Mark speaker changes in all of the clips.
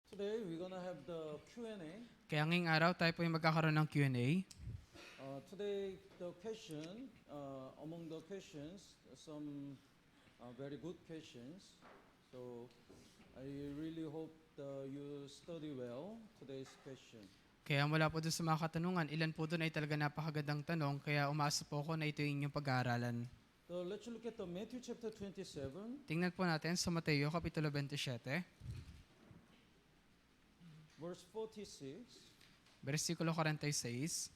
Speaker 1: Today we're gonna have the Q&A.
Speaker 2: Kaya ngayong araw tayo po yung magkakaroon ng Q&A.
Speaker 1: Today the question, among the questions, some very good questions. So I really hope you study well today's question.
Speaker 2: Kaya mula po doon sa mga katanungan, ilan po doon ay talaga napakagandang tanong, kaya umasa po ako na ito yung inyong pag-aaralan.
Speaker 1: So let's look at the Matthew chapter 27,
Speaker 2: Tingnan po natin sa Mateo Kapitulo 27,
Speaker 1: verse 46.
Speaker 2: versikulo 46.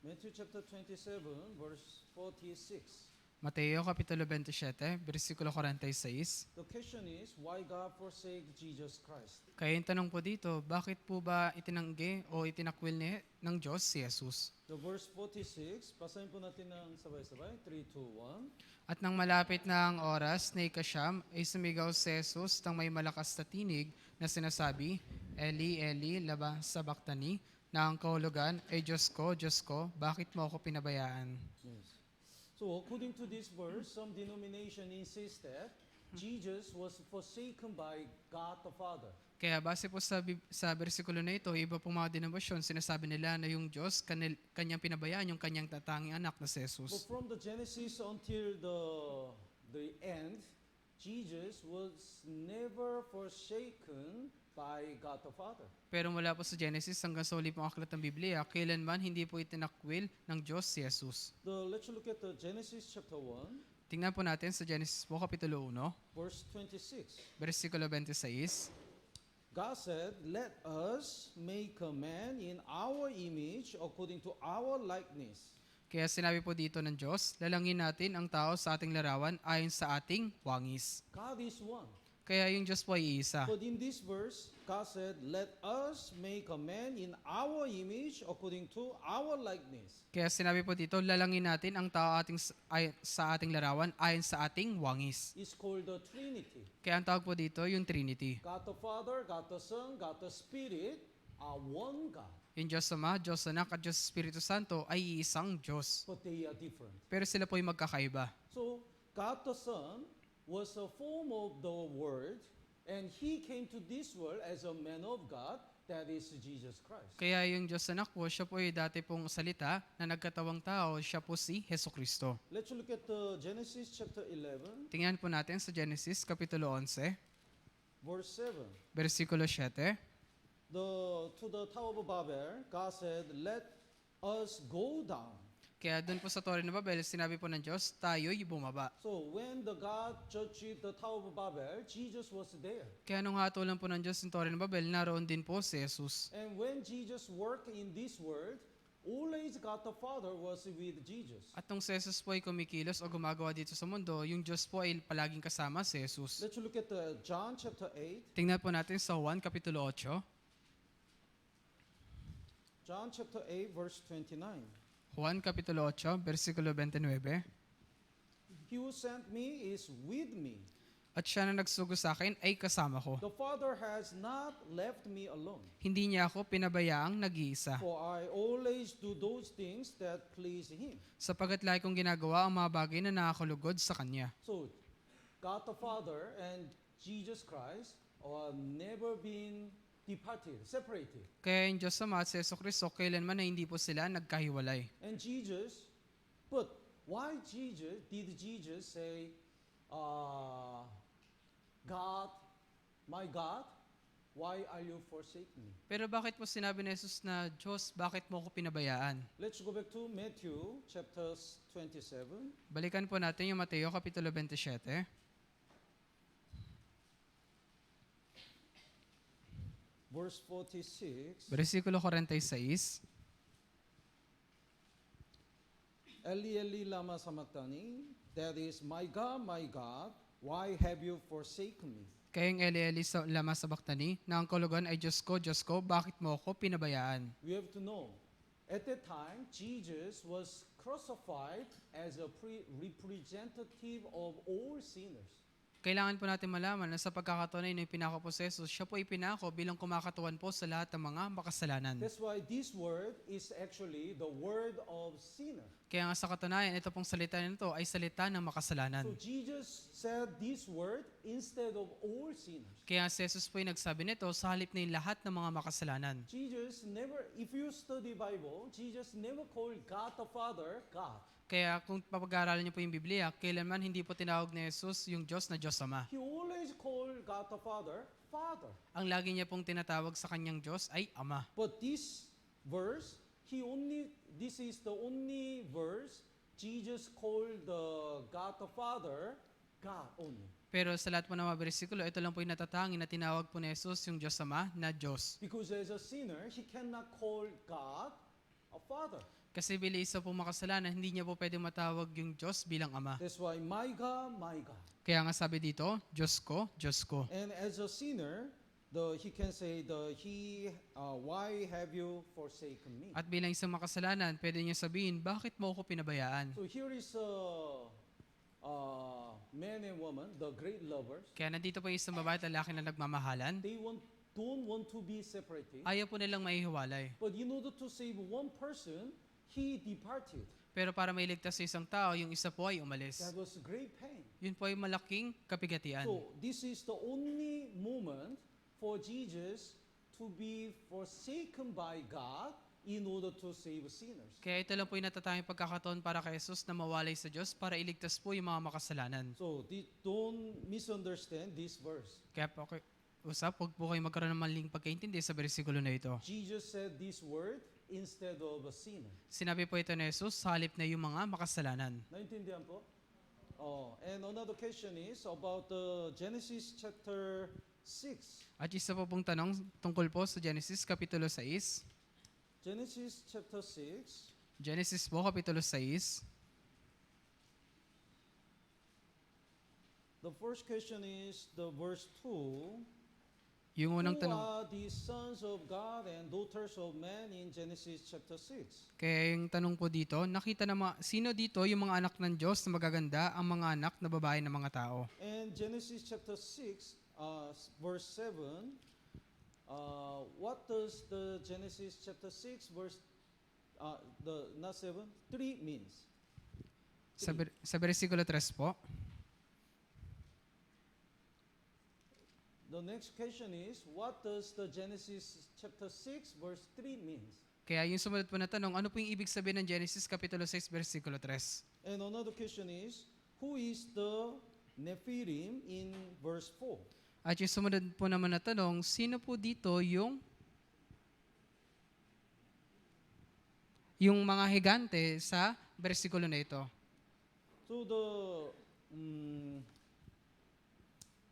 Speaker 1: Matthew chapter 27, verse 46.
Speaker 2: Mateo Kapitulo 27, versikulo 46.
Speaker 1: The question is, why God forsake Jesus Christ?
Speaker 2: Kaya yung tanong po dito, bakit po ba itinanggi o itinakwil ng Diyos si Jesus?
Speaker 1: The verse 46, basahin po natin ng sabay-sabay. 3, 2, 1.
Speaker 2: At nang malapit na ang oras na ikasyam, ay sumigaw si Jesus ng may malakas na tinig na sinasabi, Eli, Eli, lama sabachthani, na ang kahulugan ay Diyos ko, bakit mo ako pinabayaan?
Speaker 1: Yes. So according to this verse, some denomination insist that Jesus was forsaken by God the Father.
Speaker 2: Kaya base po sa bersikulo na ito, iba pong mga denominasyon, sinasabi nila na yung Diyos, kanyang pinabayaan yung kanyang tatanging anak na si
Speaker 1: But
Speaker 2: Jesus.
Speaker 1: from the Genesis until the end, Jesus was never forsaken by God the Father.
Speaker 2: Pero mula po sa Genesis hanggang sa uli pong aklat ng Biblia, kailanman hindi po itinakwil ng Diyos si Jesus.
Speaker 1: Let's look at the Genesis chapter 1,
Speaker 2: Tingnan po natin sa Genesis po, Kapitulo 1,
Speaker 1: verse 26.
Speaker 2: versikulo 26.
Speaker 1: God said, "Let us make a man in our image according to our likeness."
Speaker 2: Kaya sinabi po dito ng Diyos, lalangin natin ang tao sa ating larawan ayon sa ating wangis.
Speaker 1: God is one.
Speaker 2: Kaya yung Diyos po ay isa.
Speaker 1: But in this verse, God said, "Let us make a man in our image according to our likeness."
Speaker 2: Kaya sinabi po dito, lalangin natin ang tao sa ating larawan ayon sa ating wangis.
Speaker 1: It's called the Trinity.
Speaker 2: Kaya ang tawag po dito, yung Trinity.
Speaker 1: God the Father, God the Son, God the Spirit are one God,
Speaker 2: Yung Diyos Ama, Diyos Anak at Diyos Espiritu Santo ay isang Diyos.
Speaker 1: but they are different.
Speaker 2: Pero sila po ay magkakaiba.
Speaker 1: So, God the Son was a form of the Word, and He came to this world as a man of God, that is Jesus Christ.
Speaker 2: Kaya yung Diyos Anak po, siya po ay dati pong salita na nagkatawang tao, siya po si Heso Kristo.
Speaker 1: Let's look at the Genesis chapter 11,
Speaker 2: Tingnan po natin sa Genesis Kapitulo 11,
Speaker 1: verse 7.
Speaker 2: versikulo 7.
Speaker 1: To the Tower of Babel, God said, "Let us go down."
Speaker 2: Kaya doon po sa Torre ng Babel, sinabi po ng Diyos, tayo'y bumaba.
Speaker 1: So when the God judged the Tower of Babel, Jesus was there.
Speaker 2: Kaya nung hatulan po ng Diyos yung Torre ng Babel, naroon din po si Jesus.
Speaker 1: And when Jesus worked in this world, always God the Father was with Jesus.
Speaker 2: At nung si Jesus po ay kumikilos o gumagawa dito sa mundo, yung Diyos po ay palaging kasama si Jesus.
Speaker 1: Let's look at John chapter 8.
Speaker 2: Tingnan po natin sa Juan Kapitulo 8.
Speaker 1: John chapter 8, verse 29.
Speaker 2: Juan Kapitulo 8, versikulo 29.
Speaker 1: He who sent me is with me.
Speaker 2: At siya na nagsugo sa akin ay kasama ko.
Speaker 1: The Father has not left me alone,
Speaker 2: Hindi niya ako pinabayaang nag-iisa.
Speaker 1: for I always do those things that please Him.
Speaker 2: Sapagkat lagi kong ginagawa ang mga bagay na nakakalugod sa Kanya.
Speaker 1: So, God the Father and Jesus Christ are never been departed, separated.
Speaker 2: Kaya yung Diyos Ama at si Yesu Cristo, kailanman na hindi po sila nagkahiwalay.
Speaker 1: And Jesus, but why did Jesus say, God, my God, why are you forsaking me?
Speaker 2: Pero bakit po sinabi ni Jesus na, Diyos, bakit mo ako pinabayaan?
Speaker 1: Let's go back to Matthew chapter 27.
Speaker 2: Balikan po natin yung Mateo Kapitulo 27.
Speaker 1: Verse 46.
Speaker 2: Versikulo 46.
Speaker 1: Eli, Eli, lama sabachthani. That is, my God, why have you forsaken me?
Speaker 2: Kayong Eli sa lama sabachthani, na ang kahulugan ay Diyos ko, bakit mo ako pinabayaan?
Speaker 1: We have to know, at that time, Jesus was crucified as a representative of all sinners.
Speaker 2: Kailangan po natin malaman na sa pagkakatunayan ng pinako po si Jesus, siya po ipinako bilang kumakatuan po sa lahat ng mga makasalanan.
Speaker 1: That's why this word is actually the word of sinner.
Speaker 2: Kaya nga sa katunayan, ito pong salita nito ay salita ng
Speaker 1: So
Speaker 2: makasalanan.
Speaker 1: Jesus said this word instead of all sinners.
Speaker 2: Kaya si Jesus po yung nagsabi nito sa halip na yung lahat ng mga makasalanan.
Speaker 1: Jesus never, if you study Bible, Jesus never called God the Father, God.
Speaker 2: Kaya kung papag-aaralan niyo po yung Biblia, kailanman hindi po tinawag ni Jesus yung Diyos na Diyos Ama.
Speaker 1: He always called God the Father, Father.
Speaker 2: Ang lagi niya pong tinatawag sa kanyang Diyos ay Ama.
Speaker 1: But this verse, this is the only verse Jesus called the God the Father, God only.
Speaker 2: Pero sa lahat po ng mga bersikulo, ito lang po yung natatangin na tinawag po ni Jesus yung Diyos Ama na Diyos.
Speaker 1: Because as a sinner, he cannot call God a Father.
Speaker 2: Kasi bilang isa po makasalanan, hindi niya po pwede matawag yung Diyos bilang Ama.
Speaker 1: That's why, my God, my God.
Speaker 2: Kaya nga sabi dito, Diyos ko, Diyos ko.
Speaker 1: And as a sinner, he can say, why have you forsaken me?
Speaker 2: At bilang isang makasalanan, pwede niya sabihin, bakit mo ako pinabayaan?
Speaker 1: So here is man and woman, the great lovers.
Speaker 2: Kaya nandito po yung isang babae at lalaki na nagmamahalan.
Speaker 1: They don't want to be separated.
Speaker 2: Ayaw po nilang maihiwalay.
Speaker 1: But in order to save one person, he departed.
Speaker 2: Pero para mailigtas sa isang tao, yung isa po ay umalis.
Speaker 1: That was great pain.
Speaker 2: Yun po ay malaking kapigatian.
Speaker 1: So this is the only moment for Jesus to be forsaken by God in order to save sinners.
Speaker 2: Kaya ito lang po yung natatanging pagkakataon para kay Jesus na mawalay sa Diyos para iligtas po yung mga makasalanan.
Speaker 1: So don't misunderstand this verse.
Speaker 2: Kaya po, huwag po kayo magkaroon ng maling pagkaintindi sa bersikulo na ito.
Speaker 1: Jesus said this word instead of a sinner.
Speaker 2: Sinabi po ito ni Jesus sa halip na yung mga makasalanan.
Speaker 1: Naintindihan po? And another question is about Genesis chapter 6.
Speaker 2: At isa po pong tanong tungkol po sa Genesis Kapitulo 6.
Speaker 1: Genesis chapter 6.
Speaker 2: Genesis po, Kapitulo 6.
Speaker 1: The first question is the verse 2.
Speaker 2: Yung unang
Speaker 1: Who
Speaker 2: tanong,
Speaker 1: are the sons of God and daughters of man in Genesis chapter 6?
Speaker 2: kaya yung tanong po dito, nakita na sino dito yung mga anak ng Diyos na magaganda, ang mga anak na babae ng mga tao.
Speaker 1: And Genesis chapter 6, verse 7, what does the Genesis chapter 6, verse, not 7, 3 means?
Speaker 2: Sa bersikulo 3 po,
Speaker 1: The next question is, what does the Genesis chapter 6, verse 3 means?
Speaker 2: kaya yung sumunod po na tanong, ano po yung ibig sabihin ng Genesis Kapitulo 6, versikulo 3?
Speaker 1: And another question is, who is the Nephilim in verse 4?
Speaker 2: At yung sumunod po naman na tanong, sino po dito yung mga higante sa bersikulo na ito?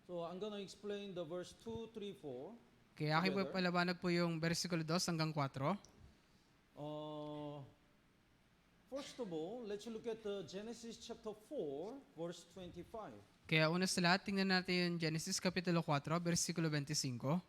Speaker 1: So I'm gonna explain the verse 2, 3, 4.
Speaker 2: Kaya aking po
Speaker 1: Together.
Speaker 2: palabanag po yung bersikulo 2 hanggang 4.
Speaker 1: First of all, let's look at the Genesis chapter 4, verse 25.
Speaker 2: Kaya una sa lahat, tingnan natin yung Genesis Kapitulo 4, versikulo 25.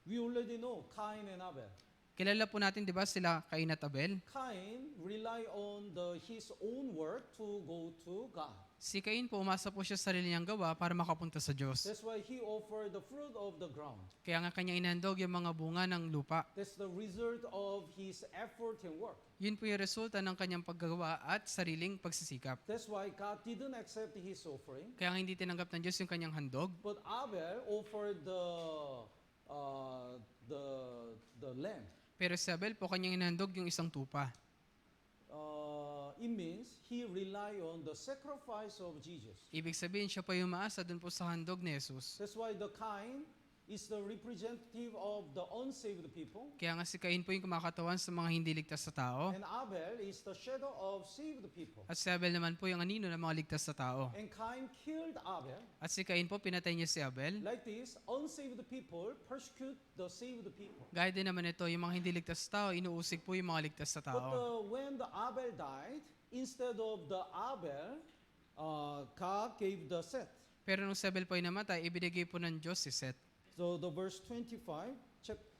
Speaker 1: We already know Cain and Abel.
Speaker 2: Kilala po natin, di ba, sila Cain at Abel?
Speaker 1: Cain rely on his own work to go to God.
Speaker 2: Si Cain po, umasa po siya sa sarili niyang gawa para makapunta sa Diyos.
Speaker 1: That's why he offered the fruit of the ground.
Speaker 2: Kaya nga kanyang inhandog yung mga bunga ng lupa.
Speaker 1: That's the result of his effort and work.
Speaker 2: Yun po yung resulta ng kanyang paggawa at sariling pagsisikap.
Speaker 1: That's why God didn't accept his offering.
Speaker 2: Kaya nga hindi tinanggap ng Diyos yung kanyang handog.
Speaker 1: But Abel offered the lamb.
Speaker 2: Pero si Abel po, kanyang inhandog yung isang tupa.
Speaker 1: It means he relied on the sacrifice of Jesus.
Speaker 2: Ibig sabihin, siya pa yung umaasa dun po sa handog ni Jesus.
Speaker 1: That's why the Cain is the representative of the unsaved people.
Speaker 2: Kaya nga si Cain po yung kumakatawan sa mga hindi ligtas sa tao.
Speaker 1: And Abel is the shadow of saved people.
Speaker 2: At si Abel naman po yung anino ng mga ligtas sa tao.
Speaker 1: And Cain killed Abel.
Speaker 2: At si Cain po, pinatay niya si Abel.
Speaker 1: Like this, unsaved people persecute the saved people.
Speaker 2: Gaya din naman ito, yung mga hindi ligtas sa tao, inuusig po yung mga ligtas sa
Speaker 1: But
Speaker 2: tao.
Speaker 1: when the Abel died, instead of the Abel, God gave the Seth.
Speaker 2: Pero nung si Abel po ay namatay, ibinigay po ng Diyos si Seth.
Speaker 1: So the verse 25,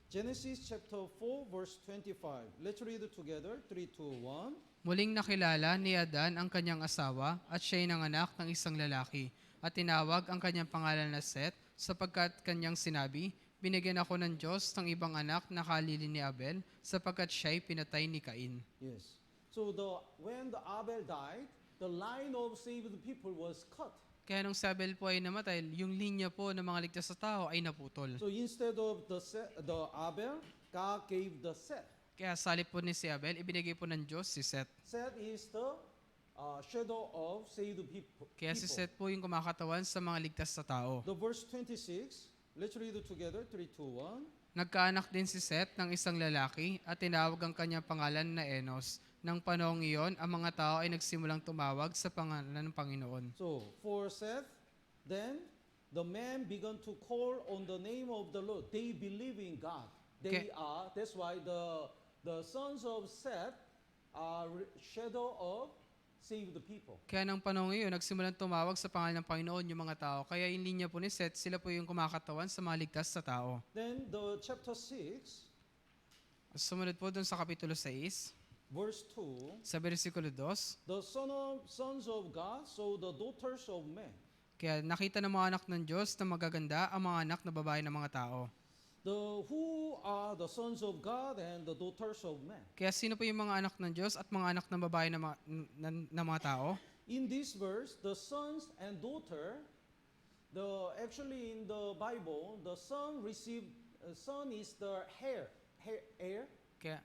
Speaker 1: Genesis chapter 4, verse 25. Let's read it together. 3, 2, 1.
Speaker 2: Muling nakilala ni Adan ang kanyang asawa at siya'y nanganak ng isang lalaki. At tinawag ang kanyang pangalan na Seth sapagkat kanyang sinabi, binigyan ako ng Diyos ng ibang anak na kalili ni Abel sapagkat siya'y pinatay ni Cain.
Speaker 1: Yes. So when the Abel died, the line of saved people was cut.
Speaker 2: Kaya nung si Abel po ay namatay, yung linya po ng mga ligtas sa tao ay naputol.
Speaker 1: So instead of the Abel, God gave the Seth.
Speaker 2: Kaya sa halip po ni si Abel, ibinigay po ng Diyos si Seth.
Speaker 1: Seth is the shadow of saved people.
Speaker 2: Kaya si Seth po yung kumakatawan sa mga ligtas sa tao.
Speaker 1: The verse 26, let's read it together, 3, 2, 1.
Speaker 2: Nagkaanak din si Seth ng isang lalaki at tinawag ang kanyang pangalan na Enos. Nang panahong iyon, ang mga tao ay nagsimulang tumawag sa pangalan ng Panginoon.
Speaker 1: So for Seth, then the man began to call on the name of the Lord. They believe in God. That's why the sons of Seth are shadow of saved people.
Speaker 2: Kaya nang panahong iyon, nagsimulang tumawag sa pangalan ng Panginoon yung mga tao. Kaya yung linya po ni Seth, sila po yung kumakatawan sa mga ligtas sa tao.
Speaker 1: Then the chapter 6,
Speaker 2: Sumunod po dun sa Kapitulo 6,
Speaker 1: verse 2,
Speaker 2: sa versikulo 2,
Speaker 1: the sons of God saw the daughters of men.
Speaker 2: kaya nakita ng mga anak ng Diyos na magaganda ang mga anak na babae ng mga tao.
Speaker 1: Who are the sons of God and the daughters of men?
Speaker 2: Kaya sino po yung mga anak ng Diyos at mga anak ng babae ng mga tao?
Speaker 1: In this verse, the sons and daughter, actually in the Bible, the son is the heir,
Speaker 2: Kaya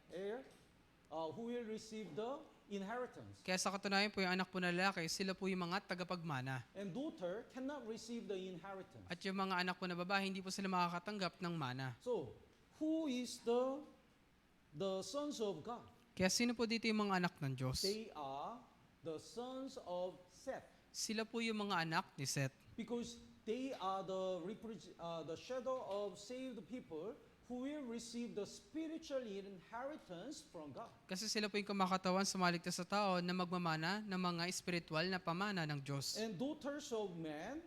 Speaker 1: who will receive the inheritance.
Speaker 2: sa katunayan po yung anak po na lalaki, sila po yung mga tagapagmana.
Speaker 1: And daughter cannot receive the inheritance.
Speaker 2: At yung mga anak po na babae, hindi po sila makakatanggap ng mana.
Speaker 1: So, who is the sons of God?
Speaker 2: Kaya sino po dito yung mga anak ng Diyos?
Speaker 1: They are the sons of Seth,
Speaker 2: Sila po yung mga anak ni Seth.
Speaker 1: because they are the shadow of saved people who will receive the spiritual inheritance from God.
Speaker 2: Kasi sila po yung kumakatawan sa mga ligtas sa tao na magmamana ng mga espiritual na pamana ng Diyos.
Speaker 1: And daughters of man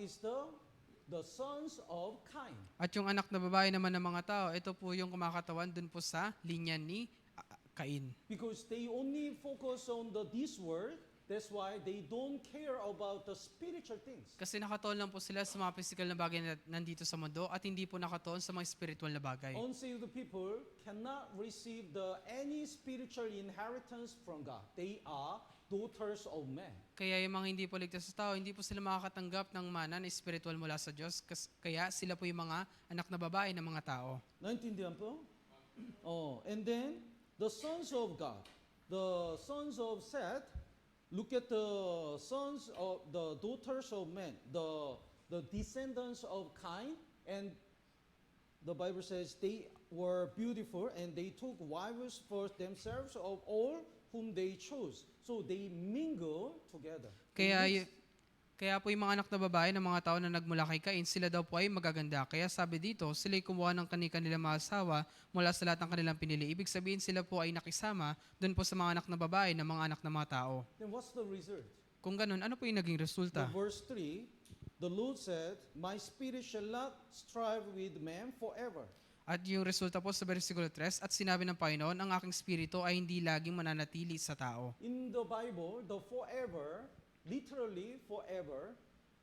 Speaker 1: is the sons of Cain.
Speaker 2: At yung anak na babae naman ng mga tao, ito po yung kumakatawan dun po sa linya ni Cain.
Speaker 1: Because they only focus on this world, that's why they don't care about the spiritual things.
Speaker 2: Kasi nakatuon lang po sila sa mga physical na bagay na nandito sa mundo at hindi po nakatuon sa mga spiritual na bagay.
Speaker 1: Unsaved people cannot receive any spiritual inheritance from God. They are daughters of men.
Speaker 2: Kaya yung mga hindi po ligtas sa tao, hindi po sila makakatanggap ng mana na spiritual mula sa Diyos. Kaya sila po yung mga anak na babae ng mga tao.
Speaker 1: Naintindihan po? And then, the sons of God, the sons of Seth, look at the sons of the daughters of men, the descendants of Cain, and the Bible says they were beautiful and they took wives for themselves of all whom they chose. So they mingle together.
Speaker 2: Kaya po yung mga anak na babae ng mga tao na nagmula kay Cain, sila daw po ay magaganda. Kaya sabi dito, sila'y kumuha ng kanilang mga asawa mula sa lahat ng kanilang pinili. Ibig sabihin sila po ay nakisama doon po sa mga anak na babae ng mga anak ng mga tao.
Speaker 1: Then what's the result?
Speaker 2: Kung ganun, ano po yung naging resulta?
Speaker 1: The verse 3, the Lord said, "My spirit shall not strive with man forever."
Speaker 2: At yung resulta po sa versikulo 3, at sinabi ng Panginoon, ang aking spirito ay hindi laging mananatili sa tao.
Speaker 1: In the Bible, the forever, literally forever,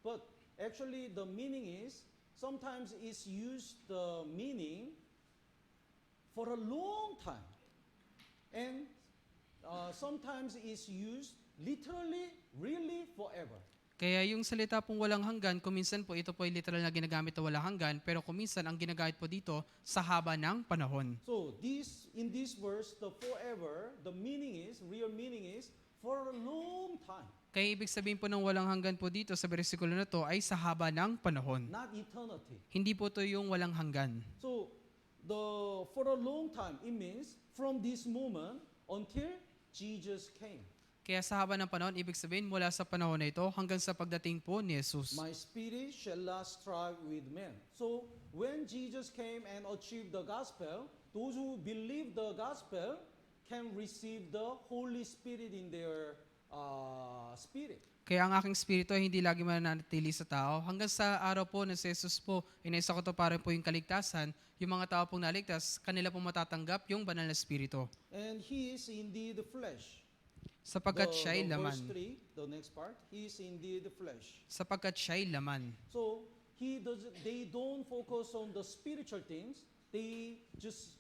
Speaker 1: but actually the meaning is, sometimes it's used the meaning for a long time. And sometimes it's used literally, really forever.
Speaker 2: Kaya yung salita pong walang hanggan, kuminsan po ito po ay literal na ginagamit na walang hanggan, pero kuminsan ang ginagamit po dito sa haba ng panahon.
Speaker 1: So in this verse, the forever, the real meaning is for a long time.
Speaker 2: Kaya ibig sabihin po ng walang hanggan po dito sa bersikulo na to ay sa haba ng panahon.
Speaker 1: Not eternity.
Speaker 2: Hindi po to yung walang hanggan.
Speaker 1: So for a long time, it means from this moment until Jesus came.
Speaker 2: Kaya sa haba ng panahon, ibig sabihin mula sa panahon na ito hanggang sa pagdating po ni Jesus.
Speaker 1: My spirit shall not strive with men. So when Jesus came and achieved the gospel, those who believe the gospel can receive the Holy Spirit in their spirit.
Speaker 2: Kaya ang aking spirito ay hindi lagi mananatili sa tao. Hanggang sa araw po na si Jesus po, inaisa ko to para po yung kaligtasan, yung mga tao pong naligtas, kanila pong matatanggap yung banal na spirito.
Speaker 1: And He is indeed the flesh.
Speaker 2: Sapagkat siya'y
Speaker 1: Verse
Speaker 2: laman.
Speaker 1: 3, the next part, He is indeed the flesh.
Speaker 2: Sapagkat siya'y laman.
Speaker 1: So they don't focus on the spiritual things. They just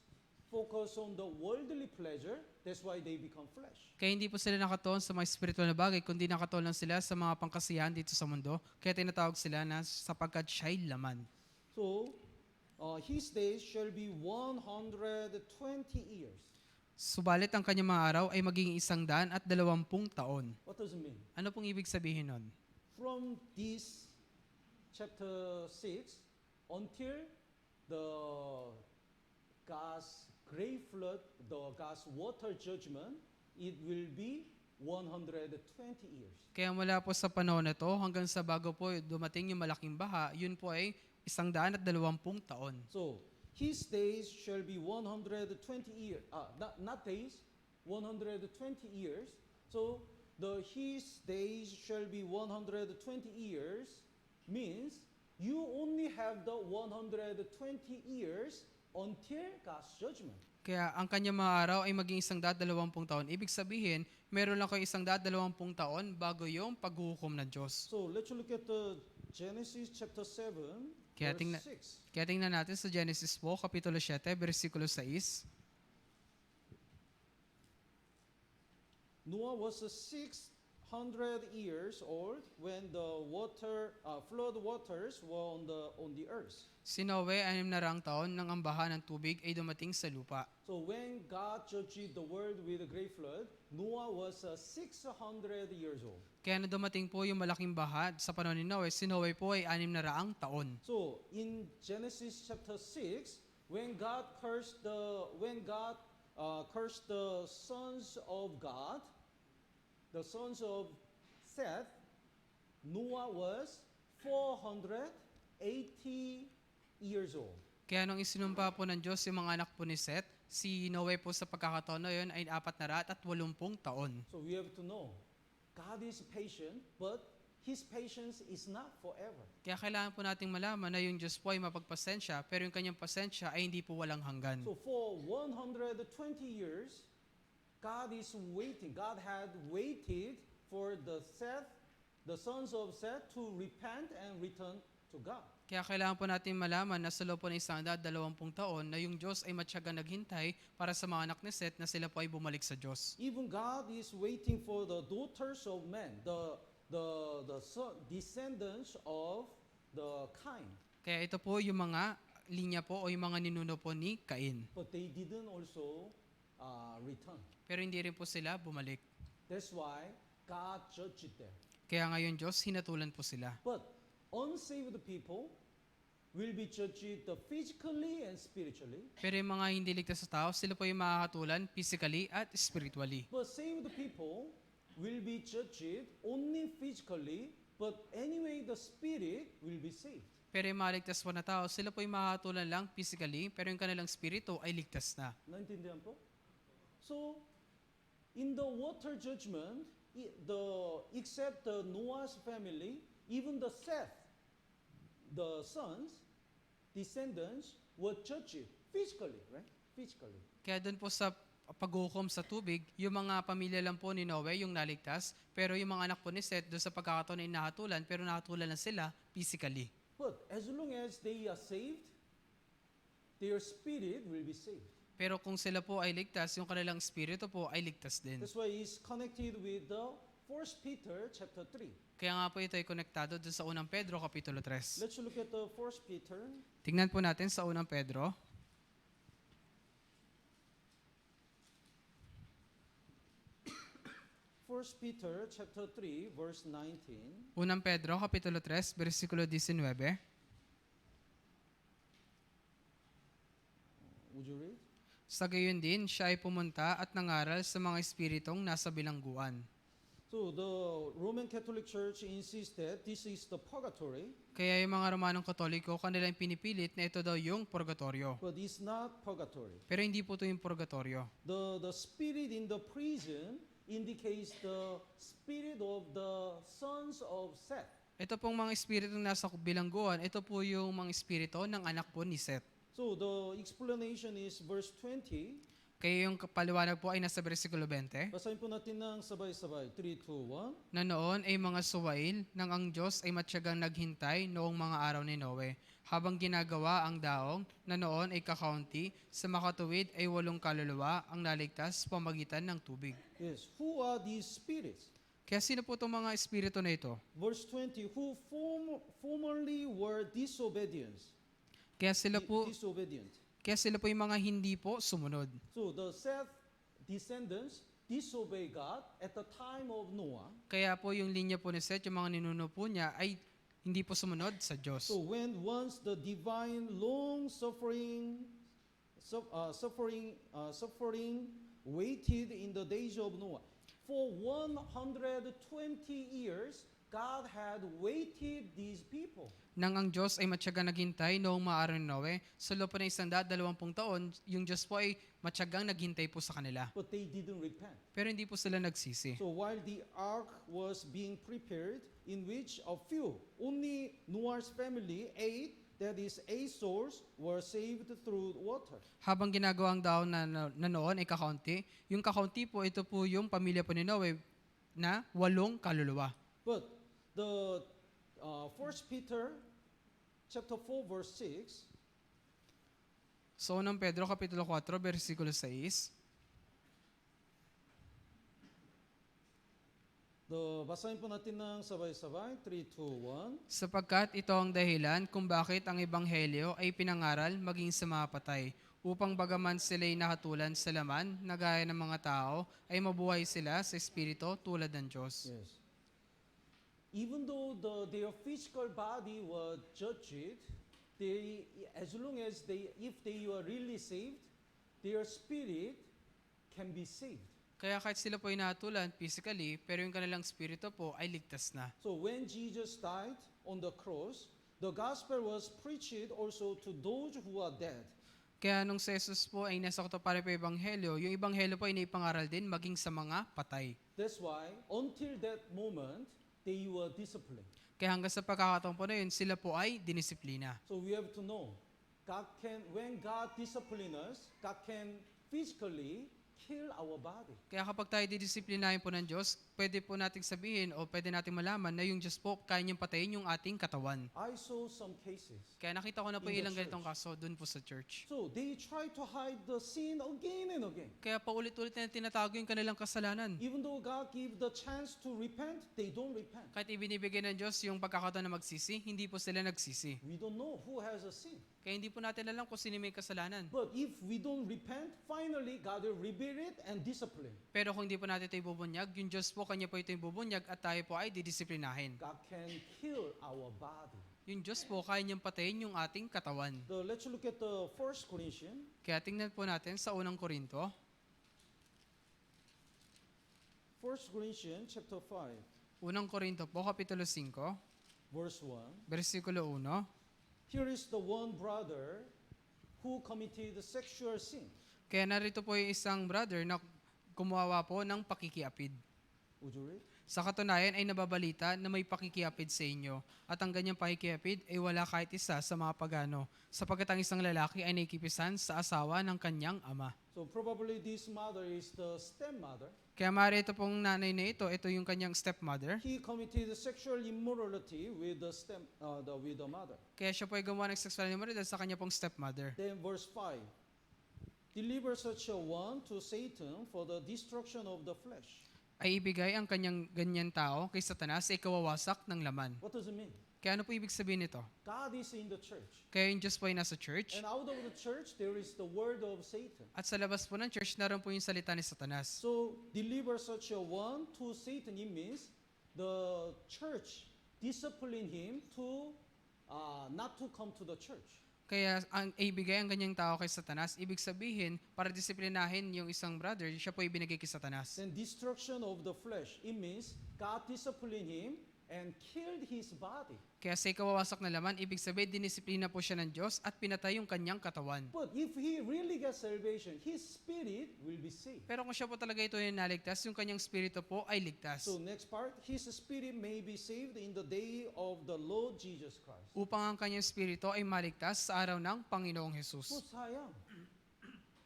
Speaker 1: focus on the worldly pleasure. That's why they become flesh.
Speaker 2: Kaya hindi po sila nakatuon sa mga spiritual na bagay, kundi nakatuon lang sila sa mga pangkasiyahan dito sa mundo. Kaya tinatawag sila na sapagkat siya'y laman.
Speaker 1: So, his days shall be 120 years.
Speaker 2: Subalit ang kanyang mga araw ay magiging 120 taon.
Speaker 1: What does it mean?
Speaker 2: Ano pong ibig sabihin nun?
Speaker 1: From this chapter 6 until the God's great flood, the God's water judgment, it will be 120 years.
Speaker 2: Kaya mula po sa panahon na to hanggang sa bago po dumating yung malaking baha, yun po ay 120 taon.
Speaker 1: So, his days shall be 120 years, not days, 120 years. So, his days shall be 120 years means you only have the 120 years until God's judgment.
Speaker 2: Kaya ang kanyang mga araw ay maging 120 taon. Ibig sabihin, meron lang kayo 120 taon bago yung paghuhukom ng Diyos.
Speaker 1: So, let's look at the Genesis chapter 7,
Speaker 2: Kaya
Speaker 1: verse 6.
Speaker 2: Kaya tingnan natin sa Genesis po, Kapitulo 7, versikulo 6.
Speaker 1: Noah was 600 years old when the flood waters were on the earth.
Speaker 2: Si Noe, 600 taon nang ang baha ng tubig ay dumating sa lupa.
Speaker 1: So when God judged the world with a great flood, Noah was 600 years old.
Speaker 2: Kaya na dumating po yung malaking baha sa panahon ni Noe, si Noe po ay 600 taon.
Speaker 1: So in Genesis chapter 6, when God cursed the sons of God, the sons of Seth, Noah was 480 years old.
Speaker 2: Kaya nung isinumpa po ng Diyos yung mga anak po ni Seth, si Noe po sa pagkakataon na yun ay 480 taon.
Speaker 1: So we have to know, God is patient, but His patience is not forever.
Speaker 2: Kaya kailangan po nating malaman na yung Diyos po ay mapagpasensya, pero yung kanyang pasensya ay hindi po walang hanggan.
Speaker 1: So for 120 years, God is waiting. God had waited for the sons of Seth to repent and return to God.
Speaker 2: Kaya kailangan po natin malaman na sa loob po ng 120 taon na yung Diyos ay matyagang naghintay para sa mga anak ni Seth na sila po ay bumalik sa Diyos.
Speaker 1: Even God is waiting for the daughters of men, the descendants of the Cain.
Speaker 2: Kaya ito po yung mga linya po o yung mga ninuno po ni Cain.
Speaker 1: But they didn't also return.
Speaker 2: Pero hindi rin po sila bumalik.
Speaker 1: That's why God judged them.
Speaker 2: Kaya ngayon Diyos, hinatulan po sila.
Speaker 1: But unsaved people will be judged physically and spiritually.
Speaker 2: Pero yung mga hindi ligtas sa tao, sila po yung makakatulan physically at spiritually.
Speaker 1: But saved people will be judged only physically, but anyway the spirit will be saved.
Speaker 2: Pero yung mga ligtas po na tao, sila po yung makakatulan lang physically, pero yung kanilang spirito ay ligtas na.
Speaker 1: Naintindihan po? So, in the water judgment, except the Noah's family, even the Seth, the sons, descendants, were judged physically, right? Physically.
Speaker 2: Kaya doon po sa paghukom sa tubig, yung mga pamilya lang po ni Noe yung naligtas, pero yung mga anak po ni Seth doon sa pagkakataon ay nahatulan, pero nahatulan na sila physically.
Speaker 1: But as long as they are saved, their spirit will be saved.
Speaker 2: Pero kung sila po ay ligtas, yung kanilang spirito po ay ligtas din.
Speaker 1: That's why it's connected with the 1 Peter chapter 3.
Speaker 2: Kaya nga po ito ay konektado doon sa unang Pedro, Kapitulo 3.
Speaker 1: Let's look at the 1 Peter.
Speaker 2: Tingnan po natin sa unang Pedro.
Speaker 1: First Peter chapter 3 verse 19.
Speaker 2: Unang Pedro, Kapitulo 3, versikulo 19.
Speaker 1: Would you read?
Speaker 2: Sa gayon din, siya ay pumunta at nangaral sa mga espiritong nasa bilangguan.
Speaker 1: So the Roman Catholic Church insists that this is the purgatory,
Speaker 2: Kaya yung mga Romanong Katoliko, kanilang pinipilit na ito daw yung purgatorio.
Speaker 1: but it's not purgatory.
Speaker 2: Pero hindi po ito yung purgatorio.
Speaker 1: The spirit in the prison indicates the spirit of the sons of Seth.
Speaker 2: Ito pong mga espiritong nasa bilangguan, ito po yung mga espirito ng anak po ni Seth.
Speaker 1: So the explanation is verse 20.
Speaker 2: Kaya yung paliwanag po ay nasa versikulo 20,
Speaker 1: Basahin po natin ng sabay-sabay. 3, 2, 1.
Speaker 2: na noon ay mga suwail nang ang Diyos ay matyagang naghintay noong mga araw ni Noe, habang ginagawa ang daong na noon ay kakaunti, sa makatuwid ay 8 kaluluwa ang naligtas sa pamagitan ng tubig.
Speaker 1: Yes. Who are these spirits?
Speaker 2: Kaya sino po itong mga espiritu na ito?
Speaker 1: Verse 20. Who formerly were disobedient.
Speaker 2: Kaya sila po,
Speaker 1: Disobedient.
Speaker 2: yung mga hindi po sumunod.
Speaker 1: So the Seth descendants disobey God at the time of Noah.
Speaker 2: Kaya po yung linya po ni Seth, yung mga ninuno po niya ay hindi po sumunod sa Diyos.
Speaker 1: So when once the divine long suffering waited in the days of Noah. For 120 years, God had waited these people.
Speaker 2: Nang ang Diyos ay matyagang naghintay noong mga araw ni Noe, sa loob po ng 120 taon, yung Diyos po ay matyagang naghintay po sa kanila.
Speaker 1: But they didn't repent.
Speaker 2: Pero hindi po sila nagsisi.
Speaker 1: So while the ark was being prepared, in which a few, only Noah's family, 8, that is 8 souls, were saved through water.
Speaker 2: Habang ginagawa ang daon na noon ay kakaunti, yung kakaunti po, ito po yung pamilya po ni Noe na 8 kaluluwa.
Speaker 1: But the 1 Peter chapter 4 verse 6,
Speaker 2: So, unang Pedro, Kapitulo 4, versikulo 6,
Speaker 1: basahin po natin ng sabay-sabay. 3, 2, 1.
Speaker 2: sapagkat ito ang dahilan kung bakit ang Ebanghelyo ay pinangaral maging sa mga patay, upang bagaman sila'y nakatulan sa laman, na gaya ng mga tao, ay mabuhay sila sa espiritu tulad ng Diyos.
Speaker 1: Yes. Even though their physical body was judged, as long as if they are really saved, their spirit can be saved.
Speaker 2: Kaya kahit sila po ay natulan physically, pero yung kanilang espiritu po ay ligtas na.
Speaker 1: So when Jesus died on the cross, the gospel was preached also to those who are dead.
Speaker 2: Kaya nung si Jesus po ay nasa katuparan po yung Ebanghelyo, yung Ebanghelyo po ay naipangaral din maging sa mga patay.
Speaker 1: That's why until that moment, they were disciplined.
Speaker 2: Kaya hanggang sa pagkakataon po na yun, sila po ay dinisiplina.
Speaker 1: So we have to know, when God disciplines us, God can physically kill our body.
Speaker 2: Kaya kapag tayo didisiplinahin po ng Diyos, pwede po nating sabihin o pwede nating malaman na yung Diyos po kaya niyang patayin yung ating katawan.
Speaker 1: I saw some cases.
Speaker 2: Kaya nakita ko na po
Speaker 1: In the
Speaker 2: ilang ganitong
Speaker 1: church.
Speaker 2: kaso dun po sa church.
Speaker 1: So they try to hide the sin again and again.
Speaker 2: Kaya paulit-ulit na tinatago yung kanilang kasalanan.
Speaker 1: Even though God gave the chance to repent, they don't repent.
Speaker 2: Kahit ibinibigay ng Diyos yung pagkakataon na magsisi, hindi po sila nagsisi.
Speaker 1: We don't know who has a sin.
Speaker 2: Kaya hindi po natin alam kung sino may kasalanan.
Speaker 1: But if we don't repent, finally God will reveal it and discipline.
Speaker 2: Pero kung hindi po natin ito ibubunyag, yung Diyos po kanya po ito ibubunyag at tayo po ay didisiplinahin.
Speaker 1: God can kill our body.
Speaker 2: Yung Diyos po kaya niyang patayin yung ating katawan.
Speaker 1: Let's look at the 1 Corinthians.
Speaker 2: Kaya tingnan po natin sa unang Korinto,
Speaker 1: 1 Corinthians chapter 5,
Speaker 2: unang Korinto po, Kapitulo 5,
Speaker 1: verse 1.
Speaker 2: versikulo 1.
Speaker 1: Here is the one brother who committed sexual sin.
Speaker 2: Kaya narito po yung isang brother na gumawa po ng pakikiapid.
Speaker 1: Would you read?
Speaker 2: Sa katunayan ay nababalita na may pakikiapid sa inyo, at ang ganyang pakikiapid ay wala kahit isa sa mga pagano, sapagkat ang isang lalaki ay naikipisan sa asawa ng kanyang ama.
Speaker 1: So probably this mother is the stepmother.
Speaker 2: Kaya maaari ito pong nanay na ito yung kanyang stepmother.
Speaker 1: He committed sexual immorality with the mother.
Speaker 2: Kaya siya po ay gumawa ng sexual immorality sa kanya pong stepmother.
Speaker 1: Then verse 5. Deliver such a one to Satan for the destruction of the flesh.
Speaker 2: Ay ibigay ang kanyang ganyan tao kay Satanas ay kawawasak ng laman.
Speaker 1: What does it mean?
Speaker 2: Kaya ano po ibig sabihin nito?
Speaker 1: God is in the church.
Speaker 2: Kaya yung Diyos po ay nasa church,
Speaker 1: And out of the church, there is the word of Satan.
Speaker 2: at sa labas po ng church, naroon po yung salita ni Satanas.
Speaker 1: So, deliver such a one to Satan, it means the church discipline him to not to come to the church.
Speaker 2: Kaya ang ibigay ang ganyang tao kay Satanas, ibig sabihin, para disiplinahin yung isang brother, siya po ibinigay kay Satanas.
Speaker 1: Then destruction of the flesh, it means God disciplined him and killed his body.
Speaker 2: Kaya sa ikawawasak na laman, ibig sabihin, dinisiplina po siya ng Diyos at pinatay yung kanyang katawan.
Speaker 1: But if he really gets salvation, his spirit will be saved.
Speaker 2: Pero kung siya po talaga ito yung naligtas, yung kanyang spirito po ay ligtas.
Speaker 1: So next part, his spirit may be saved in the day of the Lord Jesus Christ.
Speaker 2: Upang ang kanyang spirito ay maligtas sa araw ng Panginoong Jesus.
Speaker 1: So sayang.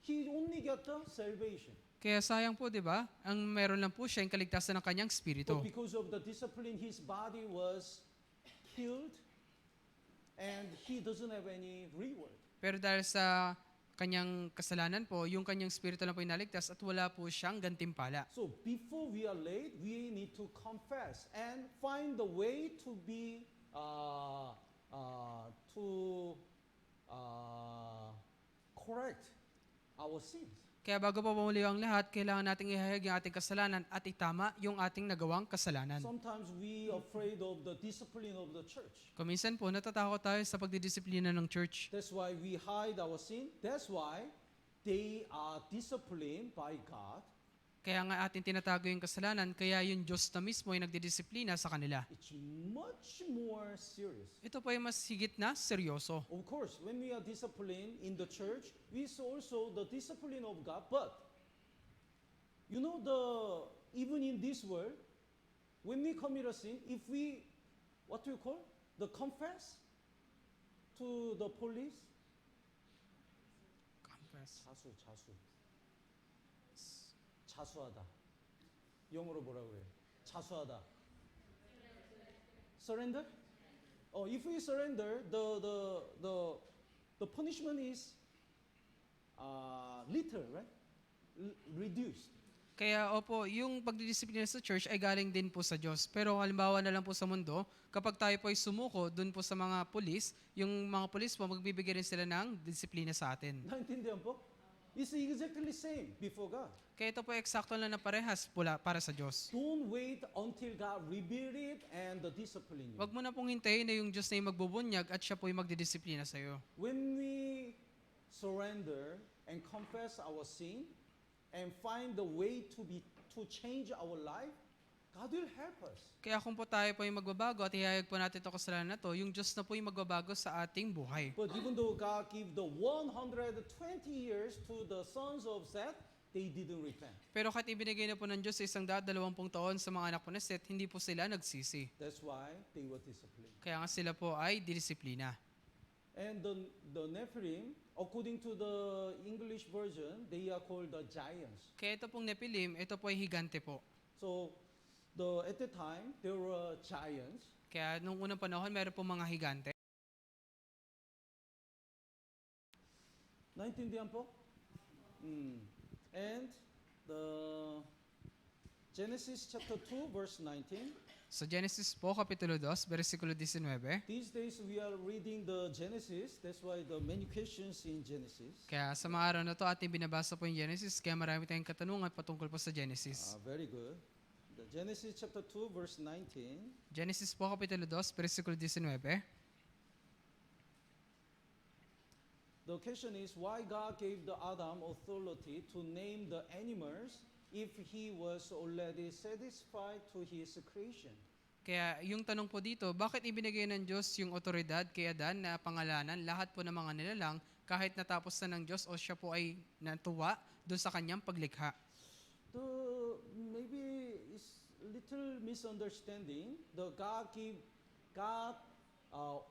Speaker 1: he only got the salvation.
Speaker 2: Kaya sayang po, di ba? Ang meron lang po siya yung kaligtasan ng kanyang spirito.
Speaker 1: But because of the discipline, his body was killed, and he doesn't have any reward.
Speaker 2: Pero dahil sa kanyang kasalanan po, yung kanyang spirito lang po inaligtas at wala po siyang gantimpala.
Speaker 1: So before we are late, we need to confess and find the way to be correct our sins.
Speaker 2: Kaya bago pa bumuli ang lahat, kailangan nating ihayag yung ating kasalanan at itama yung ating nagawang kasalanan.
Speaker 1: Sometimes we are afraid of the discipline of the church.
Speaker 2: Kuminsan po, natatakot tayo sa pagdidisiplina ng church.
Speaker 1: That's why we hide our sin. That's why they are disciplined by God.
Speaker 2: Kaya nga ating tinatago yung kasalanan, kaya yung Diyos na mismo ay nagdidisiplina sa kanila.
Speaker 1: It's much more serious.
Speaker 2: Ito po ay mas higit na seryoso.
Speaker 1: Of course, when we are disciplined in the church, we see also the discipline of God. But you know, even in this world, when we commit a sin, if we confess to the police,
Speaker 2: Confess.
Speaker 1: 자수하다. 영어로 뭐라 그래요? 자수하다. Surrender? If we surrender, the punishment is little, right? Reduced.
Speaker 2: Kaya opo, yung pagdidisiplina sa church ay galing din po sa Diyos. Pero halimbawa na lang po sa mundo, kapag tayo po ay sumuko dun po sa mga pulis, yung mga pulis po magbibigay rin sila ng disiplina sa atin.
Speaker 1: 나인tindihan po? It's exactly same before God.
Speaker 2: Kaya ito po eksakto lang na parehas para sa Diyos.
Speaker 1: Don't wait until God reveal it and discipline you.
Speaker 2: Wag mo na pong hintayin na yung Diyos na yung magbubunyag at siya po yung magdidisiplina sa iyo.
Speaker 1: When we surrender and confess our sin and find the way to change our life, God will help us.
Speaker 2: Kaya kung po tayo po yung magbabago at ihayag po natin ito kasalanan na to, yung Diyos na po yung magbabago sa ating buhay.
Speaker 1: But even though God gave the 120 years to the sons of Seth, they didn't repent.
Speaker 2: Pero kahit ibinigay na po ng Diyos sa 120 taon sa mga anak po na Seth, hindi po sila nagsisi.
Speaker 1: That's why they were disciplined.
Speaker 2: Kaya nga sila po ay didisiplina.
Speaker 1: And the Nephilim, according to the English version, they are called the giants.
Speaker 2: Kaya ito pong Nephilim, ito po ay higante po.
Speaker 1: So at the time, there were giants.
Speaker 2: Kaya nung unang panahon, meron po mga higante.
Speaker 1: Naintindihan po? And the Genesis chapter 2, verse 19.
Speaker 2: Sa Genesis po, Kapitulo 2, versikulo 19.
Speaker 1: These days we are reading the Genesis. That's why the many questions in Genesis.
Speaker 2: Kaya sa mga araw na to, ating binabasa po yung Genesis, kaya marami tayong katanungan patungkol po sa Genesis.
Speaker 1: Very good. The Genesis chapter 2, verse 19.
Speaker 2: Genesis po, Kapitulo 2, versikulo 19.
Speaker 1: The question is why God gave the Adam authority to name the animals if he was already satisfied to his creation.
Speaker 2: Kaya yung tanong po dito, bakit ibinigay ng Diyos yung otoridad kay Adan na pangalanan lahat po ng mga nilalang kahit natapos na ng Diyos o siya po ay natuwa doon sa kanyang paglikha?
Speaker 1: Maybe it's little misunderstanding.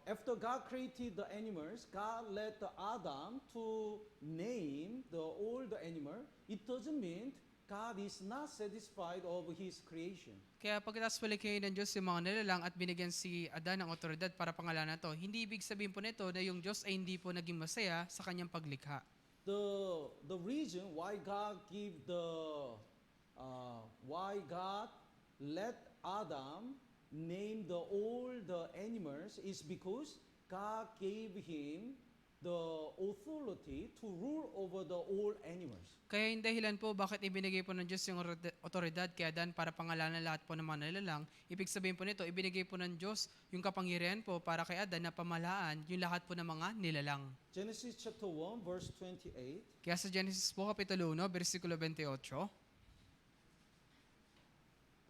Speaker 1: After God created the animals, God let the Adam to name all the animal. It doesn't mean God is not satisfied of His creation.
Speaker 2: Kaya pagkatapos palikhain ng Diyos yung mga nilalang at binigyan si Adan ng otoridad para pangalanan to, hindi ibig sabihin po nito na yung Diyos ay hindi po naging masaya sa kanyang paglikha.
Speaker 1: The reason why God let Adam name all the animals is because God gave him the authority to rule over the all animals.
Speaker 2: Kaya yung dahilan po bakit ibinigay po ng Diyos yung otoridad kay Adan para pangalanan lahat po ng mga nilalang, ibig sabihin po nito, ibinigay po ng Diyos yung kapangyarihan po para kay Adan na pamahalaan yung lahat po ng mga nilalang.
Speaker 1: Genesis chapter 1 verse 28.
Speaker 2: Kaya sa Genesis po, Kapitulo 1, versikulo 28,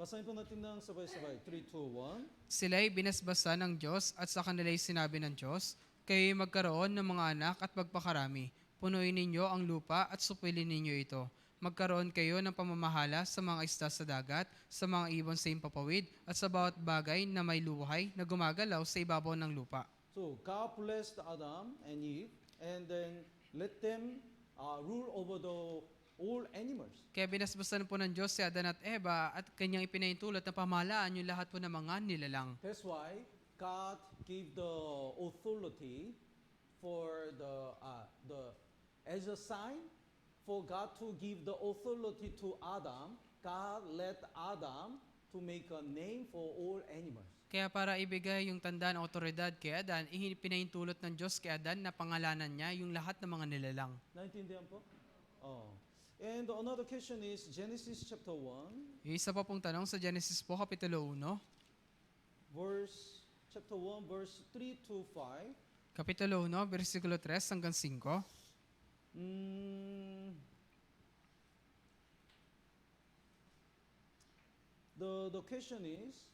Speaker 1: Basahin po natin ng sabay-sabay. 3, 2, 1.
Speaker 2: sila'y binasbasa ng Diyos at sa kanila'y sinabi ng Diyos, kayo'y magkaroon ng mga anak at magpakarami. Punuin ninyo ang lupa at supilin ninyo ito. Magkaroon kayo ng pamamahala sa mga isda sa dagat, sa mga ibon sa impapawid, at sa bawat bagay na may luhay na gumagalaw sa ibabaw ng lupa.
Speaker 1: So God blessed Adam and Eve and then let them rule over the all animals.
Speaker 2: Kaya binasbasan po ng Diyos si Adan at Eva at kanyang ipinaintulot na pamahalaan yung lahat po ng mga nilalang.
Speaker 1: That's why God gave the authority for the as a sign for God to give the authority to Adam. God let Adam to make a name for all animals.
Speaker 2: Kaya para ibigay yung tanda ng otoridad kay Adan, ipinaintulot ng Diyos kay Adan na pangalanan niya yung lahat ng mga nilalang.
Speaker 1: Naintindihan po? Oh. And another question is Genesis chapter 1,
Speaker 2: Yung isa pa pong tanong sa Genesis po, Kapitulo 1,
Speaker 1: chapter 1, verse 3 to 5.
Speaker 2: Kapitulo 1, versikulo 3 hanggang 5.
Speaker 1: The question is,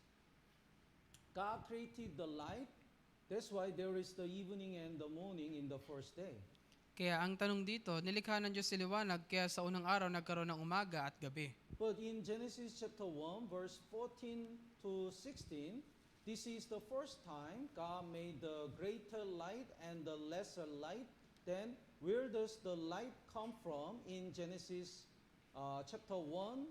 Speaker 1: God created the light. That's why there is the evening and the morning in the first day.
Speaker 2: Kaya ang tanong dito, nilikha ng Diyos si liwanag, kaya sa unang araw nagkaroon ng umaga at gabi.
Speaker 1: But in Genesis chapter 1, verse 14 to 16, this is the first time God made the greater light and the lesser light. Then, where does the light come from in Genesis chapter 1,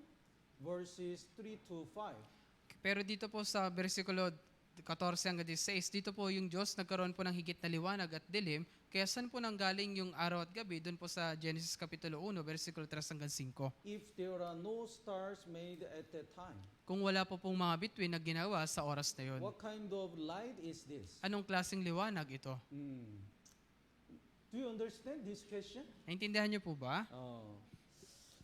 Speaker 1: verses 3 to 5?
Speaker 2: Pero dito po sa versikulo 14 hanggang 16, dito po yung Diyos nagkaroon po ng higit na liwanag at dilim. Kaya saan po nanggaling yung araw at gabi? Doon po sa Genesis Kapitulo 1, versikulo 3 hanggang 5.
Speaker 1: If there are no stars made at that time,
Speaker 2: Kung wala po pong mga bituin na ginawa sa oras na yun,
Speaker 1: what kind of light is this?
Speaker 2: anong klaseng liwanag ito?
Speaker 1: Do you understand this question?
Speaker 2: Naintindihan niyo po ba?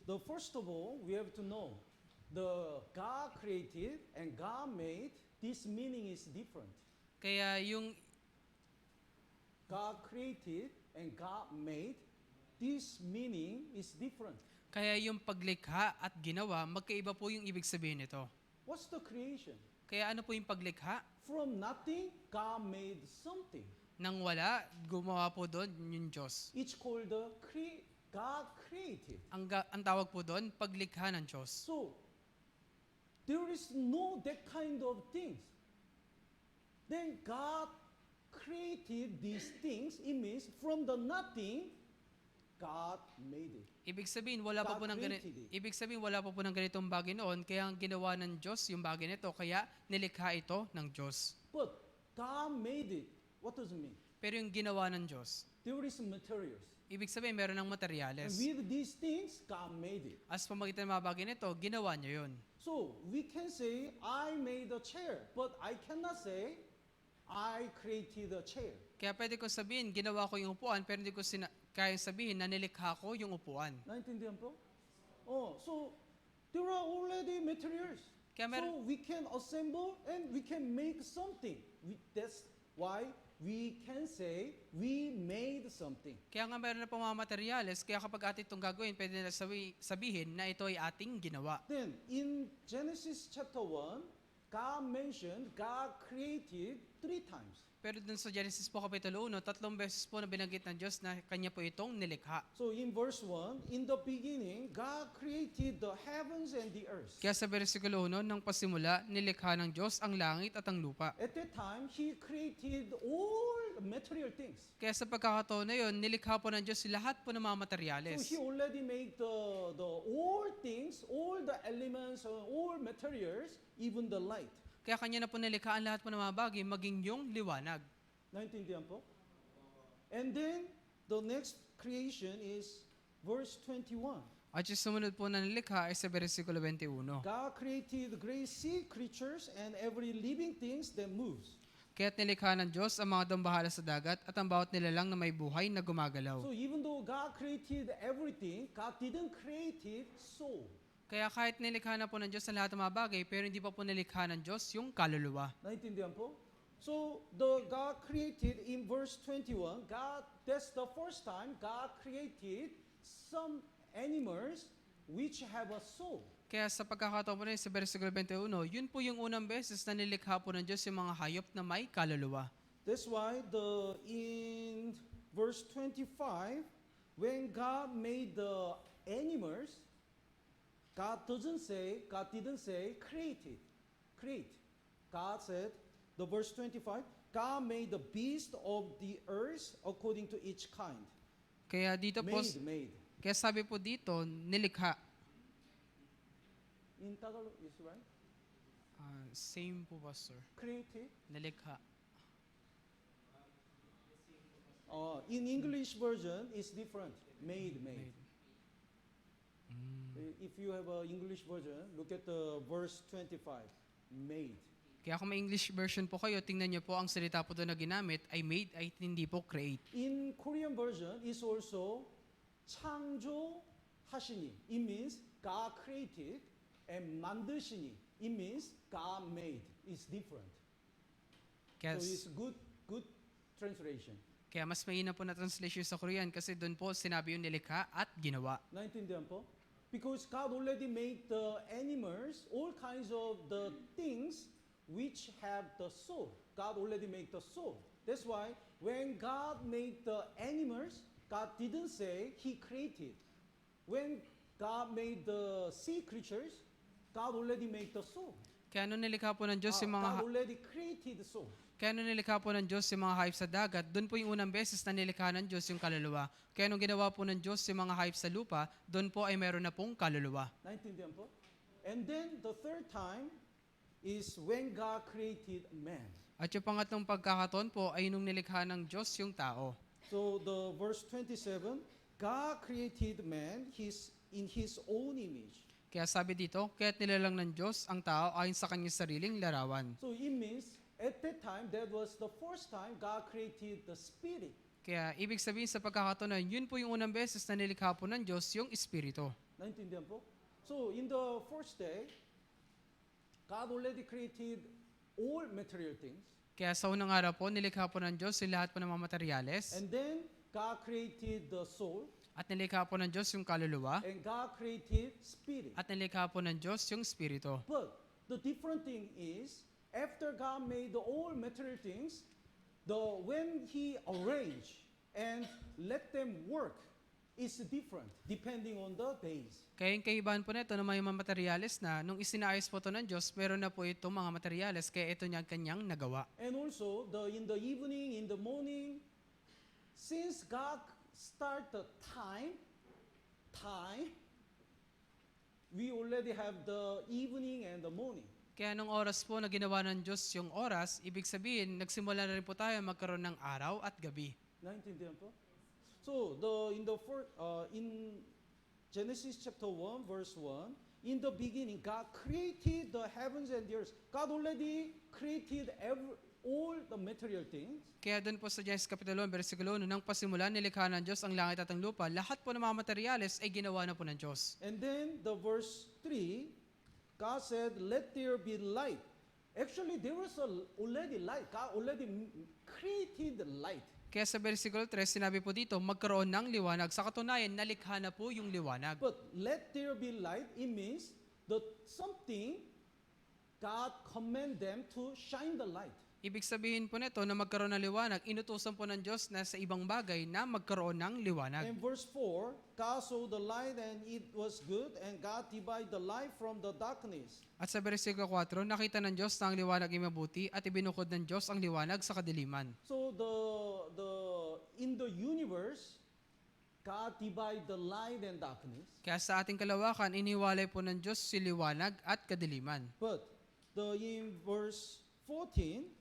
Speaker 1: The first of all, we have to know the God created and God made. This meaning is different.
Speaker 2: Kaya yung
Speaker 1: God created and God made. This meaning is different.
Speaker 2: paglikha at ginawa, magkaiba po yung ibig sabihin nito.
Speaker 1: What's the creation?
Speaker 2: Kaya ano po yung paglikha?
Speaker 1: From nothing, God made something.
Speaker 2: Nang wala, gumawa po doon yung Diyos.
Speaker 1: It's called the God created.
Speaker 2: Ang tawag po doon, paglikha ng Diyos.
Speaker 1: So, there is no that kind of things. Then God created these things. It means from the nothing, God made it.
Speaker 2: Ibig sabihin, wala pa po
Speaker 1: God
Speaker 2: ng
Speaker 1: created it.
Speaker 2: Ibig sabihin, wala pa po ng ganitong bagay noon, kaya ang ginawa ng Diyos yung bagay nito, kaya nilikha ito ng Diyos.
Speaker 1: But God made it. What does it mean?
Speaker 2: Pero yung ginawa ng Diyos,
Speaker 1: There is materials.
Speaker 2: ibig sabihin, meron ng
Speaker 1: And
Speaker 2: materyales.
Speaker 1: with these things, God made it.
Speaker 2: As pamagitan ng mga bagay nito, ginawa niya yun.
Speaker 1: So we can say, I made a chair, but I cannot say, I created a chair.
Speaker 2: Kaya pwede ko sabihin, ginawa ko yung upuan, pero hindi ko kaya sabihin na nilikha ko yung upuan.
Speaker 1: Naintindihan po? Oh, so there are already materials.
Speaker 2: Kaya
Speaker 1: So we can assemble and we can make something. That's why we can say we made something.
Speaker 2: Kaya nga meron na po mga materyales, kaya kapag atin itong gagawin, pwede na sabihin na ito ay ating ginawa.
Speaker 1: Then in Genesis chapter 1, God mentioned God created 3 times.
Speaker 2: Pero dun sa Genesis po Kapitulo 1, 3 beses po na binanggit ng Diyos na kanya po itong nilikha.
Speaker 1: So in verse 1, in the beginning, God created the heavens and the earth.
Speaker 2: Kaya sa versikulo 1, nang pasimula, nilikha ng Diyos ang langit at ang lupa.
Speaker 1: At that time, He created all material things.
Speaker 2: Kaya sa pagkakataon na yun, nilikha po ng Diyos lahat po ng mga
Speaker 1: So
Speaker 2: materyales.
Speaker 1: He already made the all things, all the elements, all materials, even the light.
Speaker 2: Kaya kanya na po nilikha ang lahat po ng mga bagay, maging yung liwanag.
Speaker 1: Naintindihan po? And then, the next creation is verse 21.
Speaker 2: At yung sumunod po na nilikha ay sa versikulo 21.
Speaker 1: God created great sea creatures and every living things that moves.
Speaker 2: Kaya't nilikha ng Diyos ang mga dambahala sa dagat at ang bawat nilalang na may buhay na gumagalaw.
Speaker 1: So even though God created everything, God didn't create it soul.
Speaker 2: Kaya kahit nilikha na po ng Diyos ang lahat ng mga bagay, pero hindi pa po nilikha ng Diyos yung kaluluwa.
Speaker 1: Naintindihan po? So the God created in verse 21, that's the first time God created some animals which have a soul.
Speaker 2: Kaya sa pagkakataon po na yun, sa versikulo 21, yun po yung unang beses na nilikha po ng Diyos yung mga hayop na may kaluluwa.
Speaker 1: That's why in verse 25, when God made the animals, God didn't say create. God said, the verse 25, God made the beast of the earth according to each kind.
Speaker 2: Kaya dito po,
Speaker 1: Made.
Speaker 2: kaya sabi po dito, nilikha.
Speaker 1: In Tagalog, is it right?
Speaker 2: Same po, Pastor.
Speaker 1: Created.
Speaker 2: Nilikha.
Speaker 1: In English version, it's different. Made. If you have an English version, look at the verse 25. Made.
Speaker 2: Kaya kung may English version po kayo, tingnan niyo po ang salita po doon na ginamit ay made ay hindi po create.
Speaker 1: In Korean version, it's also 창조하시니. It means God created, and 만드시니. It means God made. It's different.
Speaker 2: Kaya,
Speaker 1: So it's good translation.
Speaker 2: kaya mas mahina po na translation sa Korean kasi doon po sinabi yung nilikha at ginawa.
Speaker 1: 나인텐디안 po? Because God already made the animals, all kinds of the things which have the soul. God already made the soul. That's why when God made the animals, God didn't say He created. When God made the sea creatures, God already made the soul.
Speaker 2: Kaya nung nilikha po ng Diyos yung mga
Speaker 1: God already created the soul.
Speaker 2: Kaya nung nilikha po ng Diyos yung mga hayop sa dagat, doon po yung unang beses na nilikha ng Diyos yung kaluluwa. Kaya nung ginawa po ng Diyos yung mga hayop sa lupa, doon po ay meron na pong kaluluwa.
Speaker 1: 나인텐디안 po? And then the third time is when God created man.
Speaker 2: At yung pangatlong pagkakataon po ay nung nilikha ng Diyos yung tao.
Speaker 1: So the verse 27, God created man in his own image.
Speaker 2: Kaya sabi dito, kaya't nilalang ng Diyos ang tao ayon sa kanyang sariling larawan.
Speaker 1: So it means at that time, that was the first time God created the spirit.
Speaker 2: Kaya ibig sabihin sa pagkakataon na yun po yung unang beses na nilikha po ng Diyos yung Espiritu.
Speaker 1: 나인텐디안 po? So in the first day, God already created all material things.
Speaker 2: Kaya sa unang araw po, nilikha po ng Diyos yung lahat po ng mga materyales.
Speaker 1: And then God created the soul.
Speaker 2: At nilikha po ng Diyos yung kaluluwa.
Speaker 1: And God created spirit.
Speaker 2: At nilikha po ng Diyos yung Espiritu.
Speaker 1: But the different thing is, after God made the all material things, when He arranged and let them work, is different depending on the days.
Speaker 2: Kaya yung kaibahan po nito na may mga materyales na, nung isinayos po ito ng Diyos, meron na po itong mga materyales, kaya ito niya kanyang nagawa.
Speaker 1: And also, in the evening, in the morning, since God start the time, we already have the evening and the morning.
Speaker 2: Kaya nung oras po na ginawa ng Diyos yung oras, ibig sabihin, nagsimula na rin po tayo magkaroon ng araw at gabi.
Speaker 1: 나인텐디안 po? So, in Genesis chapter 1, verse 1, in the beginning, God created the heavens and the earth. God already created all the material things.
Speaker 2: Kaya doon po sa Genesis Kapitulo 1, versikulo 1, nang pasimula nilikha ng Diyos ang langit at ang lupa, lahat po ng mga materyales ay ginawa na po ng Diyos.
Speaker 1: And then the verse 3, God said, let there be light. Actually, there was already light. God already created light.
Speaker 2: Kaya sa versikulo 3, sinabi po dito, magkaroon ng liwanag. Sa katunayan, nalikha na po yung liwanag.
Speaker 1: But let there be light, it means that something, God command them to shine the light.
Speaker 2: Ibig sabihin po nito na magkaroon ng liwanag, inutusan po ng Diyos na sa ibang bagay na magkaroon ng liwanag.
Speaker 1: In verse 4, God saw the light and it was good, and God divided the light from the darkness.
Speaker 2: At sa versikulo 4, nakita ng Diyos na ang liwanag ay mabuti at ibinukod ng Diyos ang liwanag sa kadiliman.
Speaker 1: So in the universe, God divided the light and darkness.
Speaker 2: Kaya sa ating kalawakan, iniwalay po ng Diyos si liwanag at kadiliman.
Speaker 1: But in verse 14,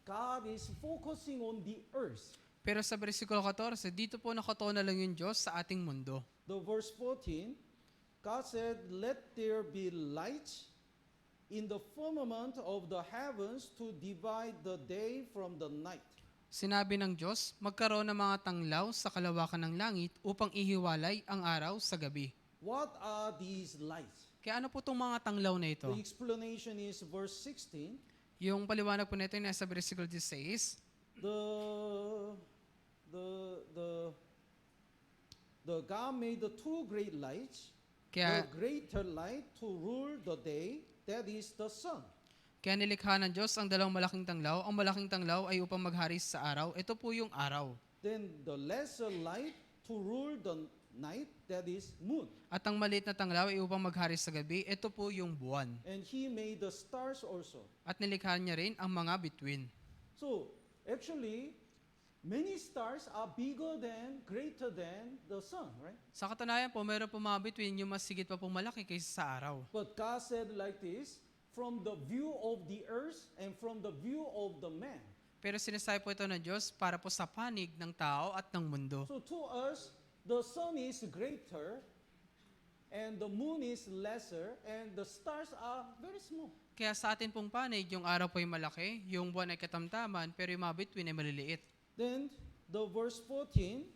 Speaker 1: God is focusing on the earth.
Speaker 2: Pero sa versikulo 14, dito po nakatuon na lang yung Diyos sa ating mundo.
Speaker 1: The verse 14, God said, let there be light in the firmament of the heavens to divide the day from the night.
Speaker 2: Sinabi ng Diyos, magkaroon ng mga tanglaw sa kalawakan ng langit upang ihiwalay ang araw sa gabi.
Speaker 1: What are these lights?
Speaker 2: Kaya ano po itong mga tanglaw na ito?
Speaker 1: The explanation is verse 16.
Speaker 2: Yung paliwanag po nito yung nasa versikulo 16,
Speaker 1: the God made the two great lights,
Speaker 2: Kaya-
Speaker 1: the greater light to rule the day, that is the sun.
Speaker 2: kaya nilikha ng Diyos ang dalawang malaking tanglaw. Ang malaking tanglaw ay upang maghari sa araw. Ito po yung araw.
Speaker 1: Then the lesser light to rule the night, that is moon.
Speaker 2: At ang maliit na tanglaw ay upang maghari sa gabi. Ito po yung buwan.
Speaker 1: And He made the stars also.
Speaker 2: At nilikha niya rin ang mga bituin.
Speaker 1: So actually, many stars are bigger than, greater than the sun, right?
Speaker 2: Sa katunayan po, meron po mga bituin yung mas sigit pa pong malaki kaysa sa araw.
Speaker 1: But God said like this, from the view of the earth and from the view of the man.
Speaker 2: Pero sinasabi po ito ng Diyos para po sa panig ng tao at ng mundo.
Speaker 1: So to us, the sun is greater and the moon is lesser and the stars are very small.
Speaker 2: Kaya sa atin pong panig, yung araw po ay malaki, yung buwan ay katamtaman, pero yung mga bituin ay maliliit.
Speaker 1: Then the verse 14,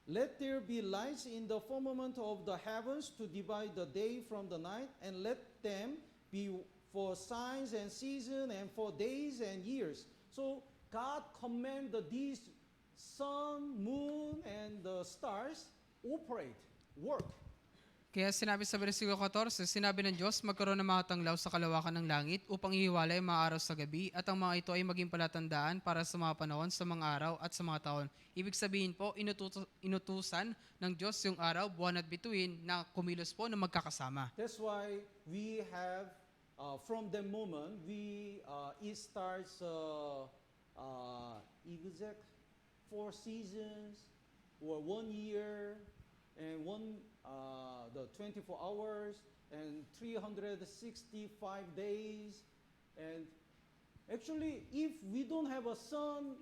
Speaker 1: let there be lights in the firmament of the heavens to divide the day from the night, and let them be for signs and seasons and for days and years. So God commanded these sun, moon, and the stars operate, work.
Speaker 2: Kaya sinabi sa versikulo 14, sinabi ng Diyos, magkaroon ng mga tanglaw sa kalawakan ng langit upang ihiwalay ang mga araw sa gabi at ang mga ito ay maging palatandaan para sa mga panahon, sa mga araw at sa mga taon. Ibig sabihin po, inutusan ng Diyos yung araw, buwan at bituin na kumilos po na magkakasama.
Speaker 1: That's why we have, from the moment, it starts exact 4 seasons or 1 year and the 24 hours and 365 days. And actually, if we don't have a sun,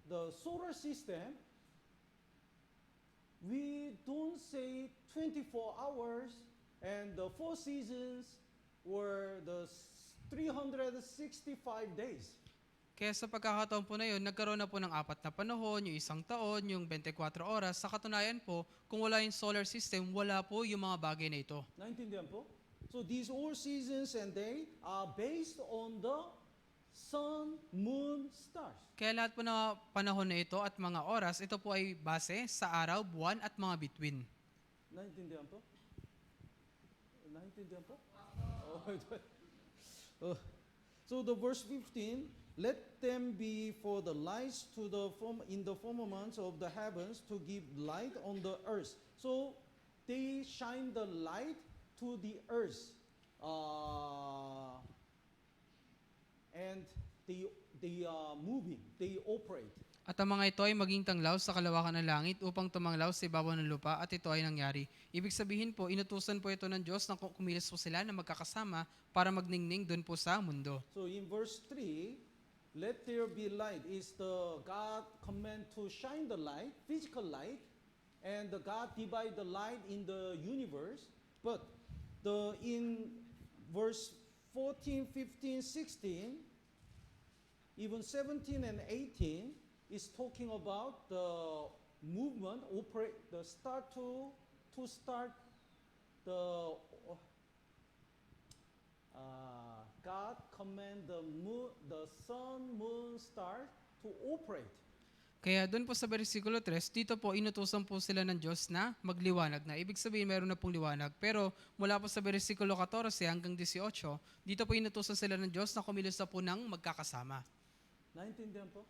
Speaker 1: the solar system, we don't say 24 hours and the 4 seasons or the 365 days.
Speaker 2: Kaya sa pagkakataon po na yun, nagkaroon na po ng 4 na panahon, yung 1 taon, yung 24 oras. Sa katunayan po, kung wala yung solar system, wala po yung mga bagay na ito.
Speaker 1: Naintindihan po? So these all seasons and day are based on the sun, moon, stars.
Speaker 2: Kaya lahat po na panahon na ito at mga oras, ito po ay base sa araw, buwan at mga bituin.
Speaker 1: Naintindihan po? Naintindihan po? Oh. So the verse 15, let them be for the lights in the firmaments of the heavens to give light on the earth. So they shine the light to the earth, and they are moving, they operate.
Speaker 2: At ang mga ito ay maging tanglaw sa kalawakan ng langit upang tumanglaw sa ibabaw ng lupa at ito ay nangyari. Ibig sabihin po, inutusan po ito ng Diyos na kumilos po sila na magkakasama para magningning doon po sa mundo.
Speaker 1: So in verse 3, let there be light is the God command to shine the light, physical light, and the God divide the light in the universe. But in verse 14, 15, 16, even 17 and 18 is talking about the movement, the start to start the God command the sun, moon, stars to operate.
Speaker 2: Kaya doon po sa versikulo 3, dito po inutusan po sila ng Diyos na magliwanag na. Ibig sabihin meron na pong liwanag. Pero mula po sa versikulo 14 hanggang 18, dito po inutusan sila ng Diyos na kumilos na po ng magkakasama.
Speaker 1: Naintindihan po?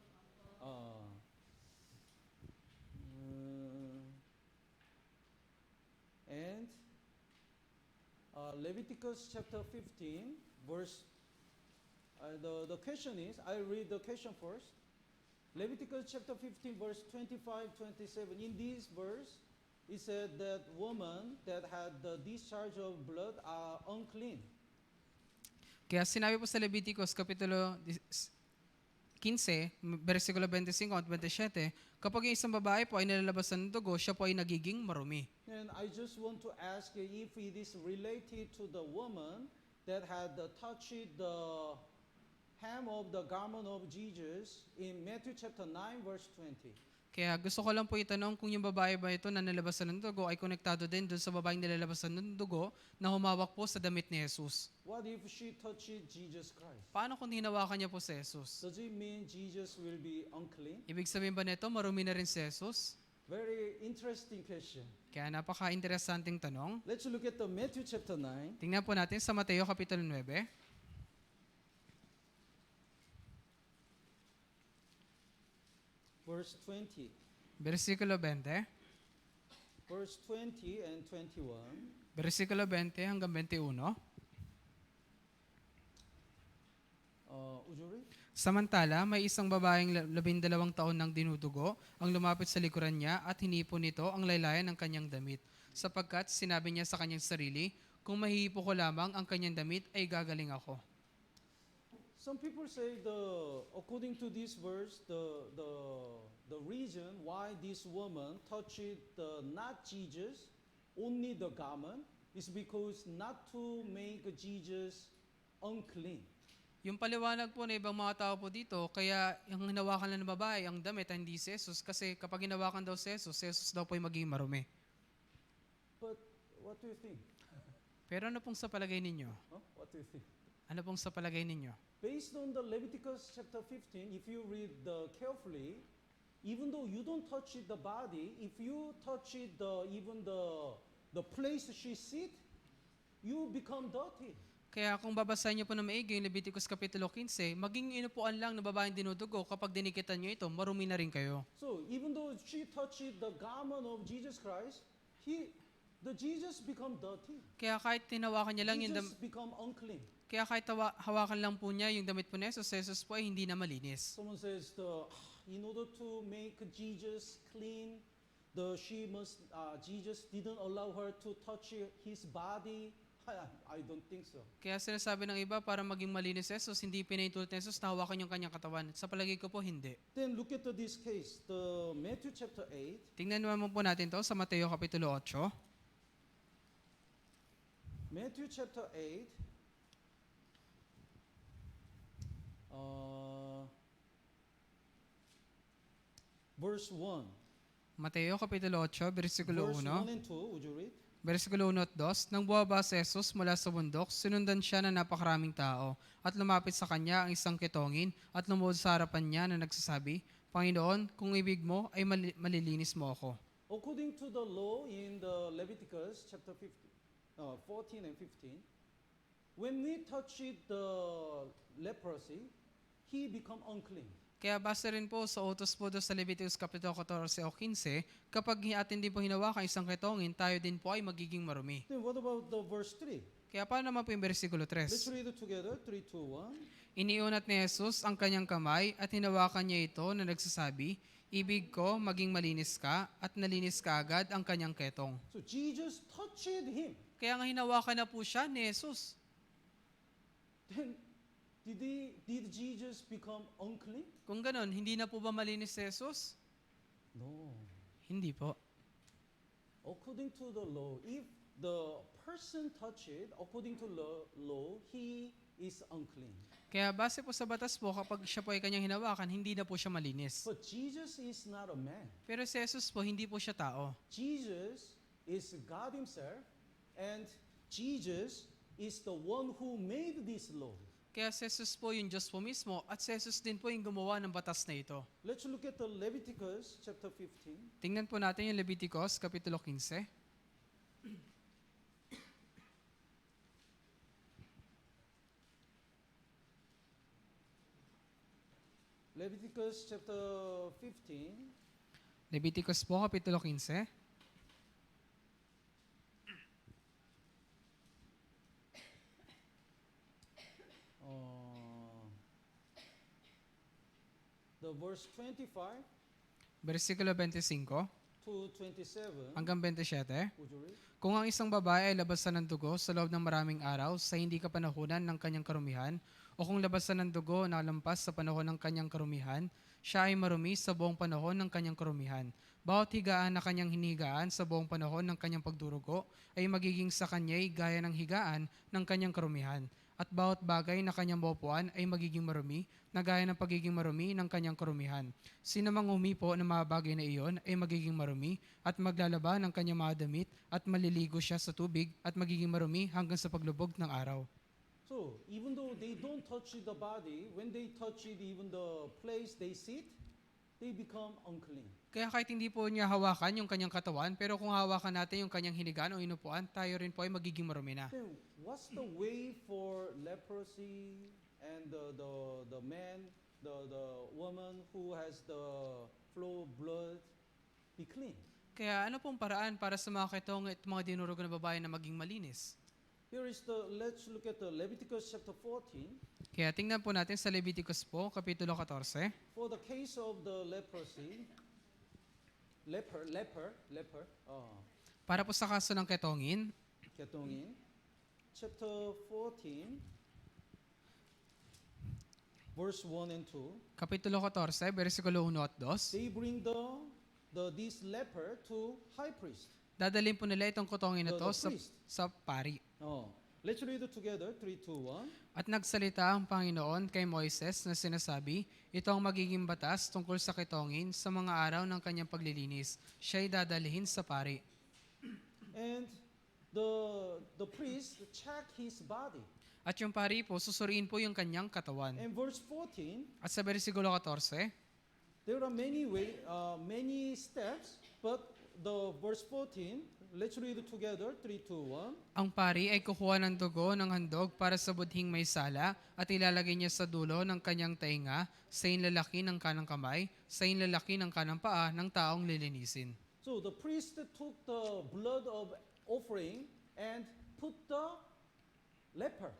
Speaker 1: And Leviticus chapter 15, verse, the question is, I read the question first. Leviticus chapter 15, verse 25, 27. In this verse, it said that women that had the discharge of blood are unclean.
Speaker 2: Kaya sinabi po sa Leviticus Kapitulo 15, versikulo 25 at 27, kapag yung isang babae po ay nilalabasan ng dugo, siya po ay nagiging marumi.
Speaker 1: And I just want to ask you if it is related to the woman that had touched the hem of the garment of Jesus in Matthew chapter 9 verse 20.
Speaker 2: Kaya gusto ko lang po itanong kung yung babae ba ito na nilalabasan ng dugo ay konektado din doon sa babaeng nilalabasan ng dugo na humawak po sa damit ni Jesus.
Speaker 1: What if she touched Jesus Christ?
Speaker 2: Paano kung hinawakan niya po si Jesus?
Speaker 1: Does it mean Jesus will be unclean?
Speaker 2: Ibig sabihin ba nito, marumi na rin si Jesus?
Speaker 1: Very interesting question.
Speaker 2: Kaya napaka-interesanting tanong.
Speaker 1: Let's look at the Matthew chapter 9.
Speaker 2: Tingnan po natin sa Mateo Kapitulo 9.
Speaker 1: Verse 20.
Speaker 2: Versikulo 20.
Speaker 1: Verse 20 and 21.
Speaker 2: Versikulo 20 hanggang 21.
Speaker 1: Would you read?
Speaker 2: Samantala, may isang babaeng 12 taon nang dinudugo ang lumapit sa likuran niya at hinipon nito ang laylayan ng kanyang damit. Sapagkat sinabi niya sa kanyang sarili, kung mahihipo ko lamang ang kanyang damit ay gagaling ako.
Speaker 1: Some people say according to this verse, the reason why this woman touched not Jesus, only the garment, is because not to make Jesus unclean.
Speaker 2: Yung paliwanag po na ibang mga tao po dito, kaya yung hinawakan lang ng babae ang damit ay hindi si Jesus kasi kapag hinawakan daw si Jesus daw po ay magiging marumi.
Speaker 1: But what do you think?
Speaker 2: Pero ano pong sa palagay ninyo?
Speaker 1: Huh? What do you think?
Speaker 2: Ano pong sa palagay ninyo?
Speaker 1: Based on the Leviticus chapter 15, if you read carefully, even though you don't touch the body, if you touch even the place she sit, you become dirty.
Speaker 2: Kaya kung babasahin niyo po na maigi yung Leviticus Kapitulo 15, maging inupuan lang na babaeng dinudugo, kapag dinikitan niyo ito, marumi na rin kayo.
Speaker 1: So even though she touched the garment of Jesus Christ, the Jesus become dirty.
Speaker 2: Kaya kahit tinawakan niya lang yung
Speaker 1: Jesus become unclean.
Speaker 2: kaya kahit hawakan lang po niya yung damit po ni Jesus po ay hindi na malinis.
Speaker 1: Someone says in order to make Jesus clean, Jesus didn't allow her to touch his body. I don't think so.
Speaker 2: Kaya sinasabi ng iba, para maging malinis si Jesus, hindi pinaitulot ni Jesus na hawakan yung kanyang katawan. Sa palagay ko po, hindi.
Speaker 1: Then look at this case, the Matthew chapter 8.
Speaker 2: Tingnan naman po natin to sa Mateo Kapitulo 8.
Speaker 1: Matthew chapter 8, verse 1.
Speaker 2: Mateo Kapitulo 8, versikulo
Speaker 1: Verse
Speaker 2: 1.
Speaker 1: 1 and 2, would you read?
Speaker 2: Versikulo 1 at 2, nang bumaba si Jesus mula sa bundok, sinundan siya ng napakaraming tao, at lumapit sa kanya ang isang ketongin, at lumuhod sa harapan niya na nagsasabi, Panginoon, kung ibig mo, ay malilinis mo ako.
Speaker 1: According to the law in the Leviticus chapter 14 and 15, when we touch the leprosy, he become unclean.
Speaker 2: Kaya base rin po sa utos po doon sa Leviticus Kapitulo 14 o 15, kapag atin din po hinawakan isang ketongin, tayo din po ay magiging marumi.
Speaker 1: Then what about the verse 3?
Speaker 2: Kaya paano naman po yung versikulo
Speaker 1: Let's
Speaker 2: 3?
Speaker 1: read it together. 3, 2, 1.
Speaker 2: Iniunat ni Jesus ang kanyang kamay at hinawakan niya ito na nagsasabi, Ibig ko, maging malinis ka, at nalinis ka agad ang kanyang ketong.
Speaker 1: So Jesus touched him.
Speaker 2: Kaya nga hinawakan na po siya ni Jesus.
Speaker 1: Then did Jesus become unclean?
Speaker 2: Kung ganon, hindi na po ba malinis si Jesus?
Speaker 1: No.
Speaker 2: Hindi po.
Speaker 1: According to the law, if the person touch it, according to law, he is unclean.
Speaker 2: Kaya base po sa batas po, kapag siya po ay kanyang hinawakan, hindi na po siya malinis.
Speaker 1: But Jesus is not a man.
Speaker 2: Pero si Jesus po, hindi po siya tao.
Speaker 1: Jesus is God himself, and Jesus is the one who made this law.
Speaker 2: Kaya si Jesus po yung Diyos po mismo, at si Jesus din po yung gumawa ng batas na ito.
Speaker 1: Let's look at the Leviticus chapter 15.
Speaker 2: Tingnan po natin yung Leviticus, Kapitulo 15.
Speaker 1: Leviticus chapter 15,
Speaker 2: Leviticus po, Kapitulo 15.
Speaker 1: the verse 25
Speaker 2: Versikulo 25
Speaker 1: to 27.
Speaker 2: hanggang 27.
Speaker 1: Would you read?
Speaker 2: Kung ang isang babae ay labasan ng dugo sa loob ng maraming araw sa hindi kapanahunan ng kanyang karumihan, o kung labasan ng dugo na lampas sa panahon ng kanyang karumihan, siya ay marumi sa buong panahon ng kanyang karumihan. Bawat higaan na kanyang hinigaan sa buong panahon ng kanyang pagdurugo ay magiging sa kanya'y gaya ng higaan ng kanyang karumihan. At bawat bagay na kanyang buupuan ay magiging marumi, na gaya ng pagiging marumi ng kanyang karumihan. Sino mang humipo ng mga bagay na iyon ay magiging marumi at maglalaba ng kanyang mga damit at maliligo siya sa tubig at magiging marumi hanggang sa paglubog ng araw.
Speaker 1: So, even though they don't touch the body, when they touch it, even the place they sit, they become unclean.
Speaker 2: Kaya kahit hindi po niya hawakan yung kanyang katawan, pero kung hawakan natin yung kanyang hinigaan o inupuan, tayo rin po ay magiging marumi na.
Speaker 1: Then, what's the way for leprosy and the man, the woman who has the flow of blood be clean?
Speaker 2: Kaya ano pong paraan para sa mga ketong at mga dinurugo na babae na maging malinis?
Speaker 1: Here is let's look at the Leviticus chapter 14.
Speaker 2: Kaya tingnan po natin sa Leviticus po, Kapitulo 14.
Speaker 1: For the case of the leprosy, leper,
Speaker 2: Para po sa kaso ng ketongin,
Speaker 1: ketongin, chapter 14, verse 1 and 2.
Speaker 2: Kapitulo 14, versikulo 1 at 2.
Speaker 1: They bring this leper to high priest.
Speaker 2: Dadalhin po nila itong ketongin na
Speaker 1: The
Speaker 2: to
Speaker 1: priest.
Speaker 2: sa pari.
Speaker 1: Let's read it together. 3, 2, 1.
Speaker 2: At nagsalita ang Panginoon kay Moises na sinasabi, ito ang magiging batas tungkol sa ketongin sa mga araw ng kanyang paglilinis. Siya'y dadalhin sa pari.
Speaker 1: And the priest check his body.
Speaker 2: At yung pari po, susuriin po yung kanyang katawan.
Speaker 1: And verse 14,
Speaker 2: At sa versikulo 14,
Speaker 1: there are many steps, but the verse 14, let's read it together. 3, 2, 1.
Speaker 2: ang pari ay kukuha ng dugo ng handog para sa budhing may sala at ilalagay niya sa dulo ng kanyang tainga, sa inlalaki ng kanang kamay, sa inlalaki ng kanang paa ng taong lilinisin.
Speaker 1: So the priest took the blood of offering and put the leper.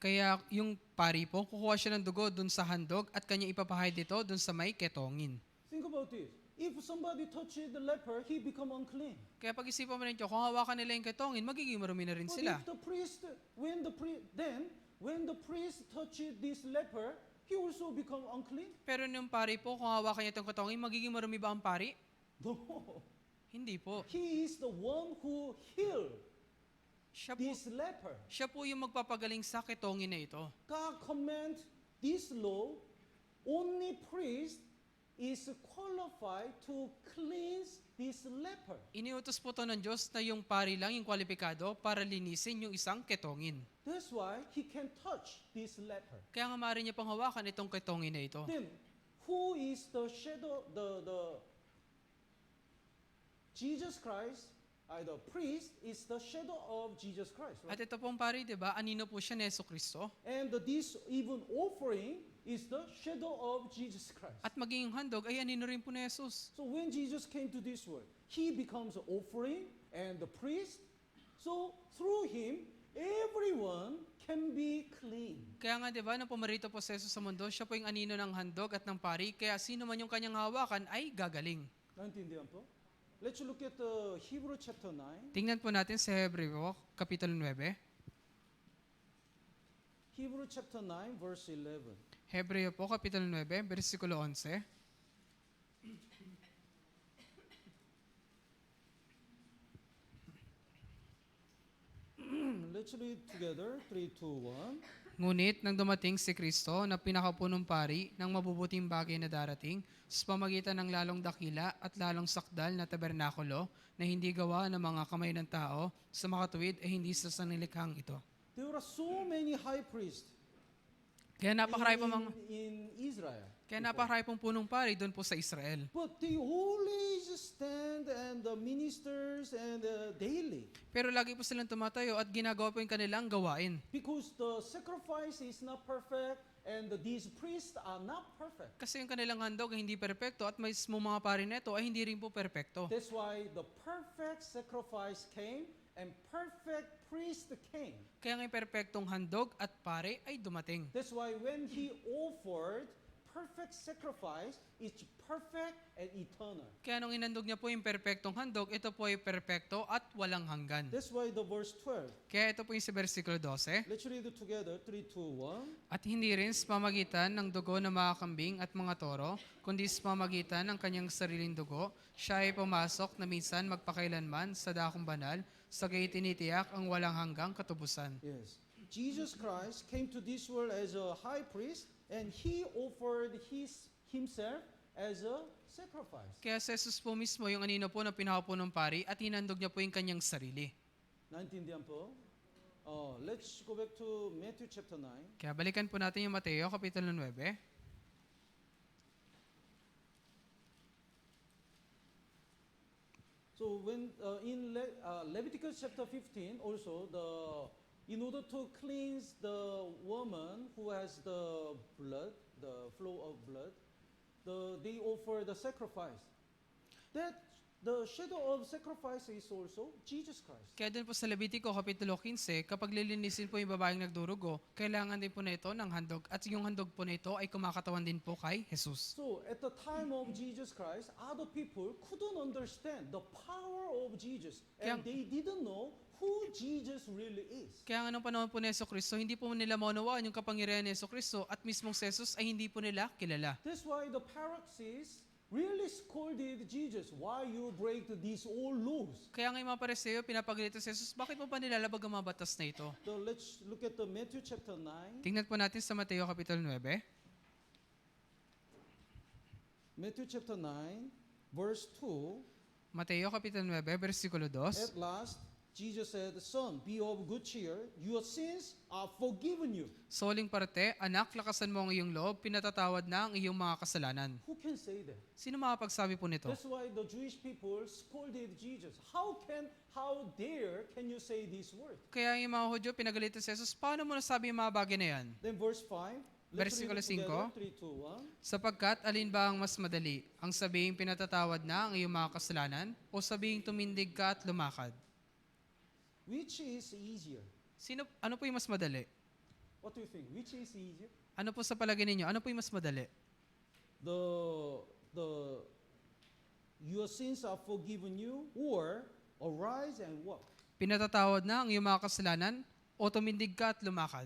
Speaker 2: Kaya yung pari po, kukuha siya ng dugo dun sa handog at kanya ipapahid dito dun sa may ketongin.
Speaker 1: Think about this. If somebody touches the leper, he become unclean.
Speaker 2: Kaya pag-isipan mo rin ito, kung hawakan nila yung ketongin, magiging marumi na rin
Speaker 1: But
Speaker 2: sila.
Speaker 1: if the priest, when the priest touches this leper, he also become unclean.
Speaker 2: Pero yung pari po, kung hawakan niya itong ketongin, magiging marumi ba ang pari?
Speaker 1: No.
Speaker 2: Hindi po.
Speaker 1: He is the one who healed
Speaker 2: Siya po,
Speaker 1: this leper.
Speaker 2: siya po yung magpapagaling sa ketongin na ito.
Speaker 1: God command this law, only priest is qualified to cleanse this leper.
Speaker 2: Iniutos po to ng Diyos na yung pari lang yung kwalipikado para linisin yung isang ketongin.
Speaker 1: That's why he can touch this leper.
Speaker 2: Kaya nga maaari niya pang hawakan itong ketongin na ito.
Speaker 1: Then, who is the shadow, the Jesus Christ, the priest is the shadow of Jesus Christ,
Speaker 2: At
Speaker 1: right?
Speaker 2: ito pong pari, di ba? Anino po siya ni Jesucristo.
Speaker 1: And this even offering is the shadow of Jesus Christ.
Speaker 2: At maging yung handog ay anino rin po ni Jesus.
Speaker 1: So when Jesus came to this world, he becomes an offering and the priest. So through him, everyone can be clean.
Speaker 2: Kaya nga, di ba, nang pumarito po si Jesus sa mundo, siya po yung anino ng handog at ng pari, kaya sino man yung kanyang hawakan ay gagaling.
Speaker 1: Naintindihan po? Let's look at Hebrew chapter 9.
Speaker 2: Tingnan po natin sa Hebreo, Kapitulo 9.
Speaker 1: Hebrew chapter 9, verse 11.
Speaker 2: Hebreo po, Kapitulo 9, versikulo 11.
Speaker 1: Let's read together. 3, 2, 1.
Speaker 2: Ngunit nang dumating si Kristo na pinakapunong pari ng mabubuting bagay na darating sa pamagitan ng lalong dakila at lalong sakdal na tabernakulo na hindi gawa ng mga kamay ng tao, sa makatuwid ay hindi sa sanilikhang ito.
Speaker 1: There are so many high priests
Speaker 2: Kaya napakarami pong mga
Speaker 1: in Israel.
Speaker 2: kaya napakarami pong punong pari doon po sa Israel.
Speaker 1: But they always stand and the ministers and daily.
Speaker 2: Pero lagi po silang tumatayo at ginagawa po yung kanilang gawain.
Speaker 1: Because the sacrifice is not perfect and these priests are not perfect.
Speaker 2: Kasi yung kanilang handog ay hindi perpekto at may mga pari neto ay hindi rin po perpekto.
Speaker 1: That's why the perfect sacrifice came and perfect priest came.
Speaker 2: Kaya nga yung perpektong handog at pare ay dumating.
Speaker 1: That's why when he offered perfect sacrifice, it's perfect and eternal.
Speaker 2: Kaya nung inandog niya po yung perpektong handog, ito po ay perpekto at walang hanggan.
Speaker 1: That's why the verse 12.
Speaker 2: Kaya ito po yung sa versikulo 12.
Speaker 1: Let's read it together. 3, 2, 1.
Speaker 2: At hindi rin sa pamagitan ng dugo ng mga kambing at mga toro, kundi sa pamagitan ng kanyang sariling dugo, siya ay pumasok na minsan magpakailanman sa dakong banal, sa gayon tinitiyak ang walang hanggang katubusan.
Speaker 1: Yes. Jesus Christ came to this world as a high priest and he offered himself as a sacrifice.
Speaker 2: Kaya si Jesus po mismo yung anino po na pinahapo ng pari at hinandog niya po yung kanyang sarili.
Speaker 1: Naintindihan po? Let's go back to Matthew chapter 9.
Speaker 2: Kaya balikan po natin yung Mateo, Kapitulo 9.
Speaker 1: So when in Leviticus chapter 15 also in order to cleanse the woman who has the blood, the flow of blood, they offer the sacrifice. the shadow of sacrifice is also Jesus Christ.
Speaker 2: Kaya din po sa Levitico Kapitulo 15, kapag lilinisin po yung babaeng nagdurugo, kailangan din po na ito ng handog. At yung handog po na ito ay kumakatawan din po kay Jesus.
Speaker 1: So at the time of Jesus Christ, other people couldn't understand the power of Jesus, and
Speaker 2: Kaya-
Speaker 1: they didn't know who Jesus really is.
Speaker 2: Kaya nga nung panahon po ni Jesucristo, hindi po nila maunawaan yung kapangyarihan ni Jesucristo at mismong si Jesus ay hindi po nila kilala.
Speaker 1: That's why the Pharisees really scolded Jesus. Why you break these old laws?
Speaker 2: Kaya nga yung mga pareseo, pinapagalitan si Jesus, bakit mo pa nilalabag ang mga batas na ito?
Speaker 1: So let's look at the Matthew chapter 9.
Speaker 2: Tingnan po natin sa Mateo Kapitulo 9.
Speaker 1: Matthew chapter 9, verse 2.
Speaker 2: Mateo Kapitulo 9, versikulo 2.
Speaker 1: At last, Jesus said, Son, be of good cheer. Your sins are forgiven you.
Speaker 2: Sa huling parte, anak, lakasan mo ang iyong loob, pinatatawad na ang iyong mga kasalanan.
Speaker 1: Who can say that?
Speaker 2: Sino makapagsabi po nito?
Speaker 1: That's why the Jewish people scolded Jesus. How dare can you say this word?
Speaker 2: Kaya yung mga Hudyo, pinagalitan si Jesus, paano mo nasabi yung mga bagay na yan?
Speaker 1: Then verse 5. Let's read
Speaker 2: Versikulo
Speaker 1: it together.
Speaker 2: 5.
Speaker 1: 3, 2, 1.
Speaker 2: Sapagkat alin ba ang mas madali? Ang sabihing pinatatawad na ang iyong mga kasalanan o sabihing tumindig ka at lumakad?
Speaker 1: Which is easier?
Speaker 2: Ano po yung mas madali?
Speaker 1: What do you think? Which is easier?
Speaker 2: Ano po sa palagay ninyo? Ano po yung mas madali?
Speaker 1: Your sins are forgiven you, or arise and walk.
Speaker 2: Pinatatawad na ang iyong mga kasalanan o tumindig ka at lumakad?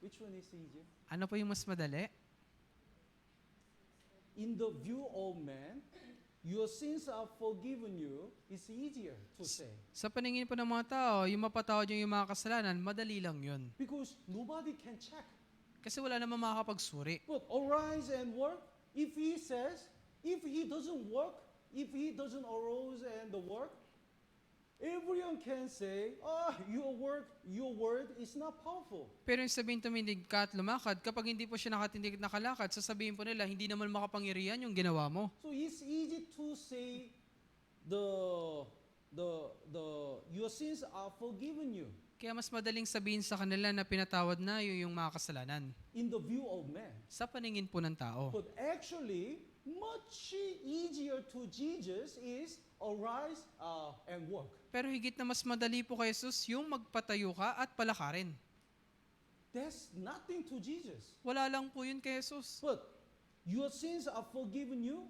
Speaker 1: Which one is easier?
Speaker 2: Ano po yung mas madali?
Speaker 1: In the view of man, your sins are forgiven you is easier to say.
Speaker 2: Sa paningin po ng mga tao, yung mapatawad yung mga kasalanan, madali lang yun.
Speaker 1: Because nobody can check.
Speaker 2: Kasi wala naman makakapagsuri.
Speaker 1: But arise and work, if he says, if he doesn't work, if he doesn't arise and work, everyone can say, your word is not powerful.
Speaker 2: Pero yung sabihin tumindig ka at lumakad, kapag hindi po siya nakatindig at nakalakad, sasabihin po nila, hindi naman makapangyarihan yung ginawa mo.
Speaker 1: So it's easy to say your sins are forgiven you
Speaker 2: Kaya mas madaling sabihin sa kanila na pinatawad na yung mga kasalanan.
Speaker 1: in the view of man.
Speaker 2: Sa paningin po ng tao.
Speaker 1: But actually, much easier to Jesus is arise and walk.
Speaker 2: Pero higit na mas madali po kay Jesus yung magpatayo ka at palakarin.
Speaker 1: That's nothing to Jesus.
Speaker 2: Wala lang po yun kay Jesus.
Speaker 1: But your sins are forgiven you.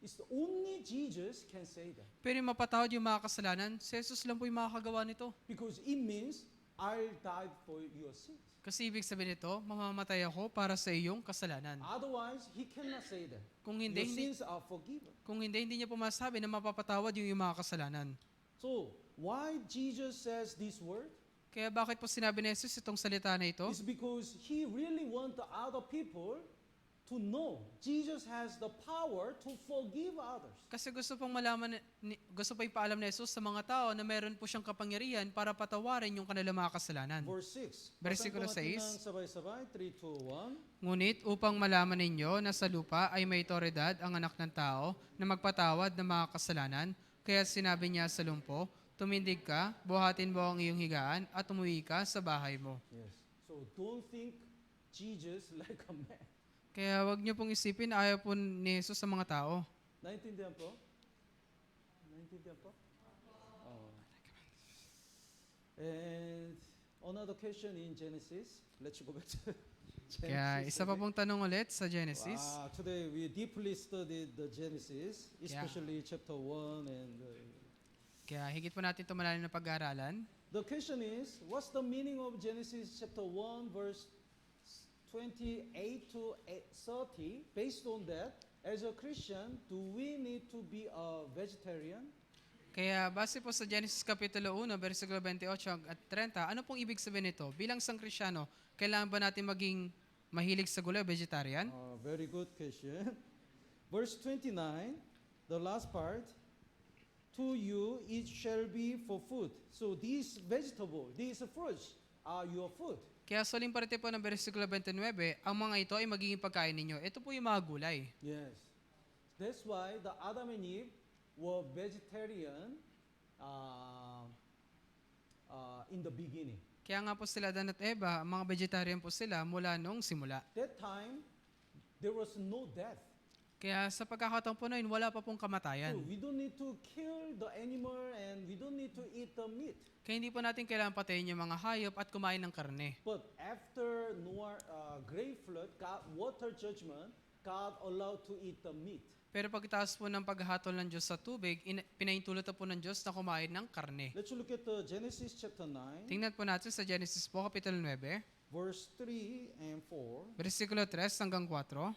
Speaker 1: It's only Jesus can say that.
Speaker 2: Pero yung mapatawad yung mga kasalanan, si Jesus lang po yung makakagawa nito.
Speaker 1: Because it means I died for your sins.
Speaker 2: Kasi ibig sabihin nito, mamamatay ako para sa iyong kasalanan.
Speaker 1: Otherwise, he cannot say that.
Speaker 2: Kung
Speaker 1: Your
Speaker 2: hindi,
Speaker 1: sins are forgiven.
Speaker 2: hindi niya po masabi na mapapatawad yung mga kasalanan.
Speaker 1: So, why Jesus says this word?
Speaker 2: Kaya bakit po sinabi ni Jesus itong salita na ito?
Speaker 1: It's because he really wants the other people to know Jesus has the power to forgive others.
Speaker 2: Kasi gusto pong gusto pa ipaalam ni Jesus sa mga tao na meron po siyang kapangyarihan para patawarin yung kanilang mga kasalanan.
Speaker 1: Verse 6.
Speaker 2: Versikulo
Speaker 1: Basahin ko
Speaker 2: 6.
Speaker 1: natin ng sabay-sabay. 3, 2, 1.
Speaker 2: Ngunit upang malaman ninyo na sa lupa ay may otoridad ang anak ng tao na magpatawad ng mga kasalanan, kaya sinabi niya sa lumpo, tumindig ka, buhatin mo ang iyong higaan at umuwi ka sa bahay mo.
Speaker 1: Yes. So don't think Jesus like a man.
Speaker 2: Kaya wag niyo pong isipin na ayaw po ni Jesus sa mga tao.
Speaker 1: Naintindihan po? Naintindihan po? Oh. And another question in Genesis. Let's go back to Genesis.
Speaker 2: Kaya isa pa pong tanong ulit sa Genesis.
Speaker 1: Today we deeply studied the Genesis, especially chapter 1 and
Speaker 2: Kaya higit po natin ito malalim na pag-aaralan.
Speaker 1: the question is, what's the meaning of Genesis chapter 1 verse 28 to 30? Based on that, as a Christian, do we need to be a vegetarian?
Speaker 2: Kaya base po sa Genesis Kapitulo 1, versikulo 28 at 30, ano pong ibig sabihin nito? Bilang isang Kristyano, kailangan ba natin maging mahilig sa gulay, vegetarian?
Speaker 1: Very good question. Verse 29, the last part, to you it shall be for food. So these vegetables, these fruits are your food.
Speaker 2: Kaya sa huling parte po ng versikulo 29, ang mga ito ay magiging pagkain ninyo. Ito po yung mga gulay.
Speaker 1: Yes. That's why the Adam and Eve were vegetarian in the beginning.
Speaker 2: Kaya nga po sila Dan at Eva, mga vegetarian po sila mula noong simula.
Speaker 1: That time, there was no death.
Speaker 2: Kaya sa pagkakataon po na yun, wala pa pong kamatayan.
Speaker 1: So we don't need to kill the animal and we don't need to eat the meat.
Speaker 2: Kaya hindi po natin kailangan patayin yung mga hayop at kumain ng karne.
Speaker 1: But after Noah great flood, God, water judgment, God allowed to eat the meat.
Speaker 2: Pero pagkatapos po ng paghatol ng Diyos sa tubig, pinahintulot na po ng Diyos na kumain ng karne.
Speaker 1: Let's look at the Genesis chapter 9,
Speaker 2: Tingnan po natin sa Genesis po, Kapitulo 9,
Speaker 1: verse 3 and 4.
Speaker 2: versikulo 3 hanggang 4.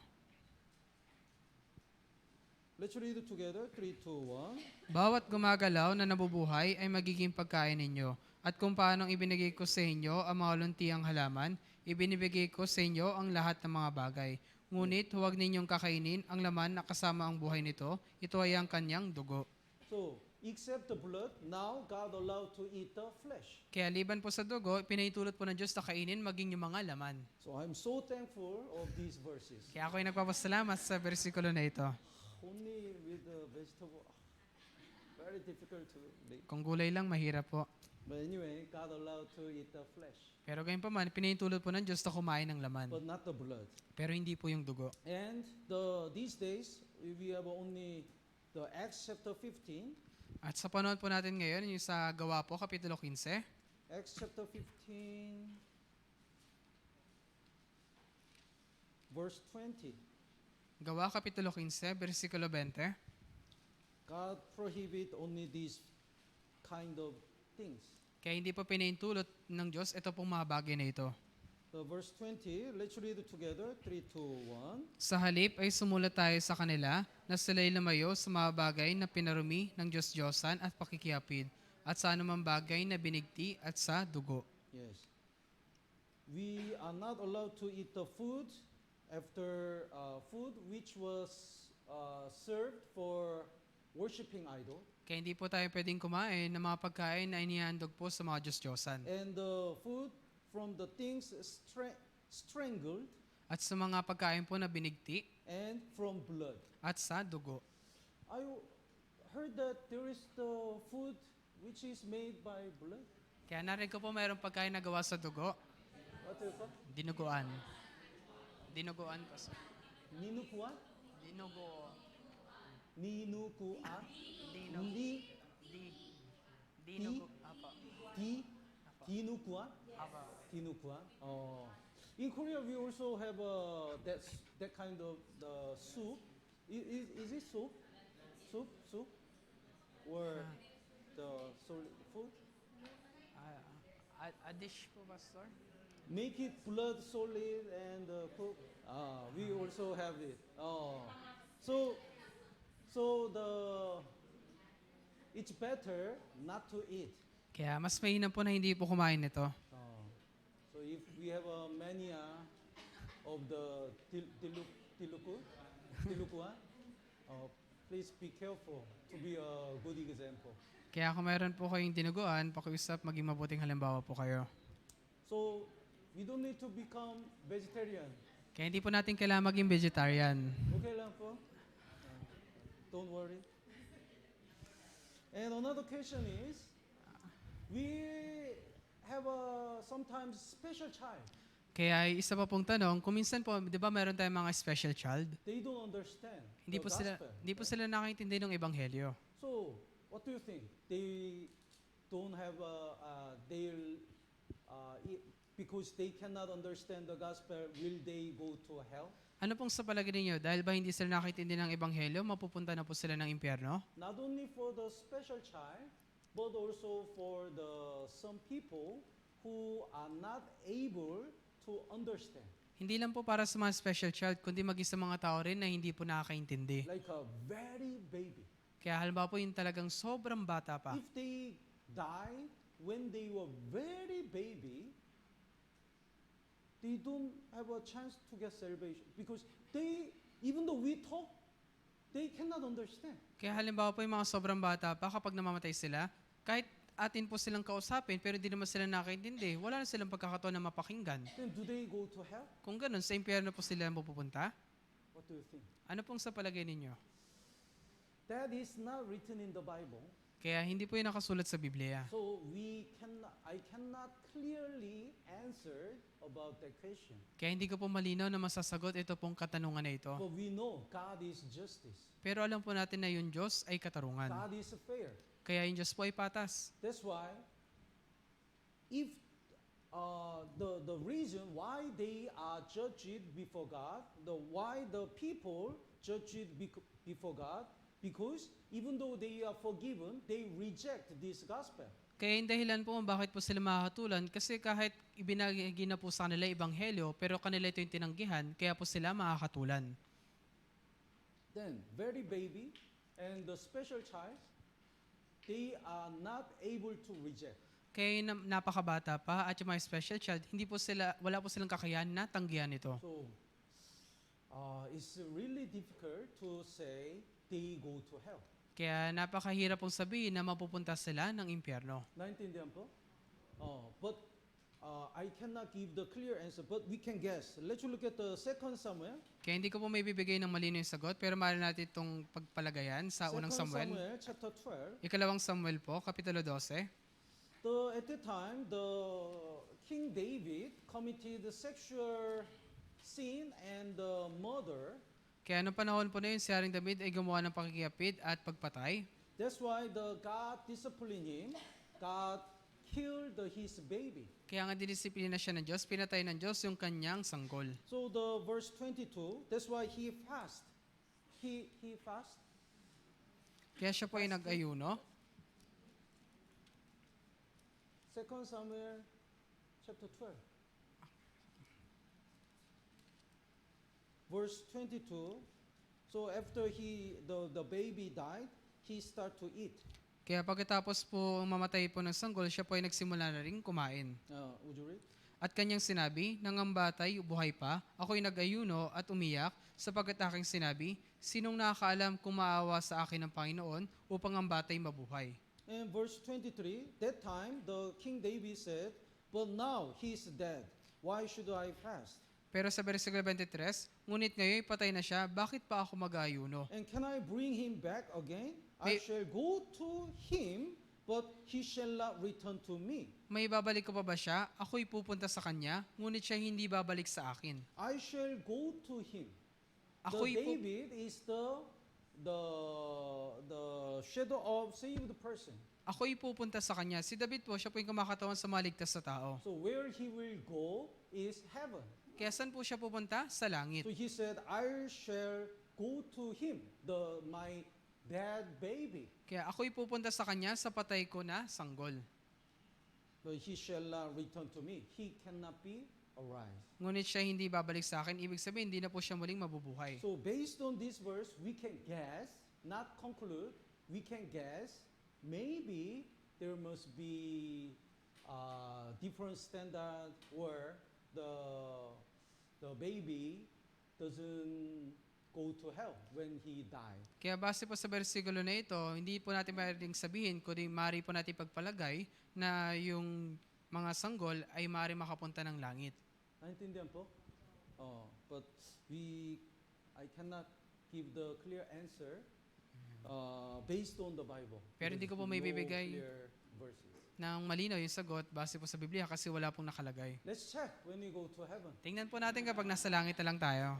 Speaker 1: Let's read it together. 3, 2, 1.
Speaker 2: Bawat gumagalaw na nabubuhay ay magiging pagkain ninyo. At kung paanong ibinigay ko sa inyo ang mga luntiang halaman, ibinibigay ko sa inyo ang lahat ng mga bagay. Ngunit huwag ninyong kakainin ang laman na kasama ang buhay nito. Ito ay ang kanyang dugo.
Speaker 1: So, except the blood, now God allowed to eat the flesh.
Speaker 2: Kaya liban po sa dugo, pinahintulot po ng Diyos na kainin maging yung mga laman.
Speaker 1: So I'm so thankful of these verses.
Speaker 2: Kaya ako ay nagpapasalamat sa versikulo na ito.
Speaker 1: Only with the vegetable, very difficult to make.
Speaker 2: Kung gulay lang, mahirap po.
Speaker 1: But anyway, God allowed to eat the flesh,
Speaker 2: Pero gayon pa man, pinahintulot po ng Diyos na kumain ng laman.
Speaker 1: but not the blood.
Speaker 2: Pero hindi po yung dugo.
Speaker 1: And these days, we have only the Acts chapter 15.
Speaker 2: At sa panahon po natin ngayon, yung sa Gawa po, Kapitulo 15,
Speaker 1: Acts chapter 15, verse 20.
Speaker 2: Gawa Kapitulo 15, versikulo 20,
Speaker 1: God prohibit only these kind of things.
Speaker 2: kaya hindi po pinahintulot ng Diyos ito pong mga bagay na ito.
Speaker 1: The verse 20, let's read it together. 3, 2, 1.
Speaker 2: Sa halip ay sumulat tayo sa kanila na sila'y lumayo sa mga bagay na pinarumi ng Diyos-Diyosan at pakikiyapid at sa anumang bagay na binigti at sa dugo.
Speaker 1: Yes. We are not allowed to eat the food after food which was served for worshiping idol.
Speaker 2: Kaya hindi po tayo pwedeng kumain ng mga pagkain na inihandog po sa mga Diyos-Diyosan.
Speaker 1: And the food from the things strangled
Speaker 2: At sa mga pagkain po na binigti
Speaker 1: and from blood.
Speaker 2: at sa dugo.
Speaker 1: I heard that there is the food which is made by blood.
Speaker 2: Kaya narinig ko po mayroong pagkain na gawa sa dugo,
Speaker 1: What is it?
Speaker 2: dinuguan. Dinuguan po. Sir.
Speaker 1: Ninukua?
Speaker 2: Dinugo.
Speaker 1: Ninukua?
Speaker 2: Dino.
Speaker 1: Ni?
Speaker 2: Dinugo. Apa.
Speaker 1: Di? Dinukua?
Speaker 2: Apa.
Speaker 1: Dinukua? Oh. In Korea, we also have that kind of the soup. Is it soup? Soup? Or the solid food?
Speaker 2: A dish po, Pastor?
Speaker 1: Make it blood solid and cook. We also have it. Oh, so it's better not to eat.
Speaker 2: Kaya mas mainam po na hindi po kumain nito.
Speaker 1: So if we have a mania of the tilukua, please be careful to be a good example.
Speaker 2: Kaya kung meron po kayong dinuguan, pakiusap maging mabuting halimbawa po kayo.
Speaker 1: So we don't need to become vegetarian.
Speaker 2: Kaya hindi po natin kailangan maging vegetarian.
Speaker 1: Okay lang po. Don't worry. And another question is, we have a sometimes special child.
Speaker 2: Kaya isa pa pong tanong, kung minsan po, di ba meron tayong mga special child?
Speaker 1: They don't understand
Speaker 2: Hindi
Speaker 1: the
Speaker 2: po
Speaker 1: gospel.
Speaker 2: hindi po sila nakakaintindi ng ebanghelyo.
Speaker 1: So, what do you think? They don't have because they cannot understand the gospel, will they go to hell?
Speaker 2: Ano pong sa palagay ninyo? Dahil ba hindi sila nakakaintindi ng ebanghelyo, mapupunta na po sila ng impyerno?
Speaker 1: Not only for the special child, but also for the some people who are not able to understand.
Speaker 2: Hindi lang po para sa mga special child, kundi maging sa mga tao rin na hindi po nakakaintindi.
Speaker 1: Like a very baby.
Speaker 2: Kaya halimbawa po yung talagang sobrang bata pa.
Speaker 1: If they die when they were very baby, they don't have a chance to get salvation because they, even though we talk, they cannot understand.
Speaker 2: Kaya halimbawa po yung mga sobrang bata pa, kapag namamatay sila, kahit atin po silang kausapin, pero hindi naman sila nakakaintindi, wala na silang pagkakataon na mapakinggan.
Speaker 1: Then do they go to hell?
Speaker 2: Kung ganun, sa impyerno po sila mapupunta?
Speaker 1: What do you think?
Speaker 2: Ano pong sa palagay ninyo?
Speaker 1: That is not written in the Bible.
Speaker 2: Kaya hindi po yun nakasulat sa Biblia.
Speaker 1: So I cannot clearly answer about that question.
Speaker 2: Kaya hindi ko po malinaw na masasagot ito pong katanungan na ito.
Speaker 1: But we know God is justice.
Speaker 2: Pero alam po natin na yung Diyos ay katarungan.
Speaker 1: God is fair.
Speaker 2: Kaya yung Diyos po ay patas.
Speaker 1: That's why if the reason why they are judged before God, why the people judged before God, because even though they are forgiven, they reject this gospel.
Speaker 2: Kaya yung dahilan po kung bakit po sila makakatulan, kasi kahit ibinagi na po sa kanila ebanghelyo, pero kanila ito yung tinanggihan, kaya po sila makakatulan.
Speaker 1: Then, very baby and the special child, they are not able to reject.
Speaker 2: Kaya yung napakabata pa at yung mga special child, wala po silang kakayahan na tanggihan ito.
Speaker 1: So, it's really difficult to say they go to hell.
Speaker 2: Kaya napakahirap pong sabihin na mapupunta sila ng impyerno.
Speaker 1: Naintindihan po? But I cannot give the clear answer, but we can guess. Let's look at the 2 Samuel.
Speaker 2: Kaya hindi ko po may bibigay ng malinaw yung sagot, pero maaari natin itong pagpalagayan sa
Speaker 1: 2
Speaker 2: unang Samuel.
Speaker 1: chapter 12.
Speaker 2: Ikalawang Samuel po, Kapitulo 12.
Speaker 1: At the time, the King David committed sexual sin and murder.
Speaker 2: Kaya noong panahon po na yun, si Haring David ay gumawa ng pakikiyapid at pagpatay.
Speaker 1: That's why the God disciplined him. God killed his baby.
Speaker 2: Kaya nga dinisiplina siya ng Diyos, pinatay ng Diyos yung kanyang sanggol.
Speaker 1: So the verse 22, that's why he fast. He fast.
Speaker 2: Kaya siya po ay nag-ayuno.
Speaker 1: 2 Samuel chapter 12. Verse 22. So after the baby died, he start to eat.
Speaker 2: Kaya pagkatapos po mamatay po ng sanggol, siya po ay nagsimula na rin kumain.
Speaker 1: Would you read?
Speaker 2: At kanyang sinabi, nang ang batay buhay pa, ako'y nag-ayuno at umiyak, sapagkat aking sinabi, sinong nakakaalam kung maawa sa akin ng Panginoon upang ang batay mabuhay?
Speaker 1: And verse 23, that time the King David said, but now he is dead. Why should I fast?
Speaker 2: Pero sa versikulo 23, ngunit ngayon patay na siya, bakit pa ako mag-ayuno?
Speaker 1: And can I bring him back again? I
Speaker 2: May-
Speaker 1: shall go to him, but he shall not return to me.
Speaker 2: May babalik ko pa ba siya? Ako'y pupunta sa kanya, ngunit siya hindi babalik sa akin.
Speaker 1: I shall go to him.
Speaker 2: Ako'y
Speaker 1: The
Speaker 2: pu-
Speaker 1: David is the shadow of saved person.
Speaker 2: Ako'y pupunta sa kanya. Si David po, siya po yung kumakatawan sa maligtas sa tao.
Speaker 1: So where he will go is heaven.
Speaker 2: Kaya saan po siya pupunta? Sa langit.
Speaker 1: So he said, I shall go to him, my dead baby.
Speaker 2: Kaya ako'y pupunta sa kanya sa patay ko na sanggol.
Speaker 1: But he shall not return to me. He cannot be arise.
Speaker 2: Ngunit siya hindi babalik sa akin. Ibig sabihin, hindi na po siya muling mabubuhay.
Speaker 1: So based on this verse, we can guess, not conclude, we can guess, maybe there must be different standard where the baby doesn't go to hell when he died.
Speaker 2: Kaya base po sa versikulo na ito, hindi po natin maaaring sabihin, kundi maaari po natin pagpalagay na yung mga sanggol ay maaari makapunta ng langit.
Speaker 1: Naintindihan po? But I cannot give the clear answer based on the Bible.
Speaker 2: Pero hindi ko po
Speaker 1: There's
Speaker 2: may bibigay
Speaker 1: clear verses.
Speaker 2: ng malinaw yung sagot base po sa Biblia kasi wala pong nakalagay.
Speaker 1: Let's check when we go to heaven.
Speaker 2: Tingnan po natin kapag nasa langit na lang tayo.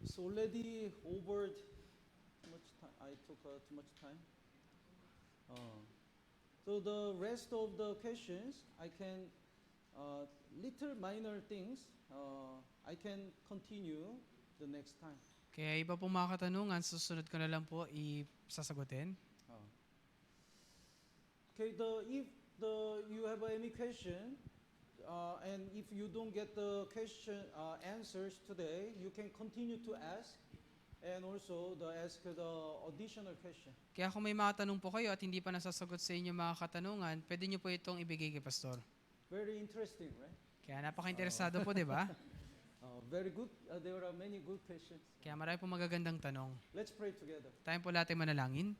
Speaker 1: It's already over too much time. I took too much time. So the rest of the questions, I can little minor things. I can continue the next time.
Speaker 2: Kaya iba pong mga katanungan, susunod ko na lang po isasagutin.
Speaker 1: Okay. If you have any question, and if you don't get the question answers today, you can continue to ask, and also ask the additional question.
Speaker 2: Kaya kung may mga tanong po kayo at hindi pa nasasagot sa inyo mga katanungan, pwede nyo po itong ibigay kay Pastor.
Speaker 1: Very interesting, right?
Speaker 2: Kaya napaka-interesado po, di ba?
Speaker 1: Very good. There are many good questions.
Speaker 2: Kaya marami pong magagandang tanong.
Speaker 1: Let's pray together.
Speaker 2: Tayo po lahat ay manalangin.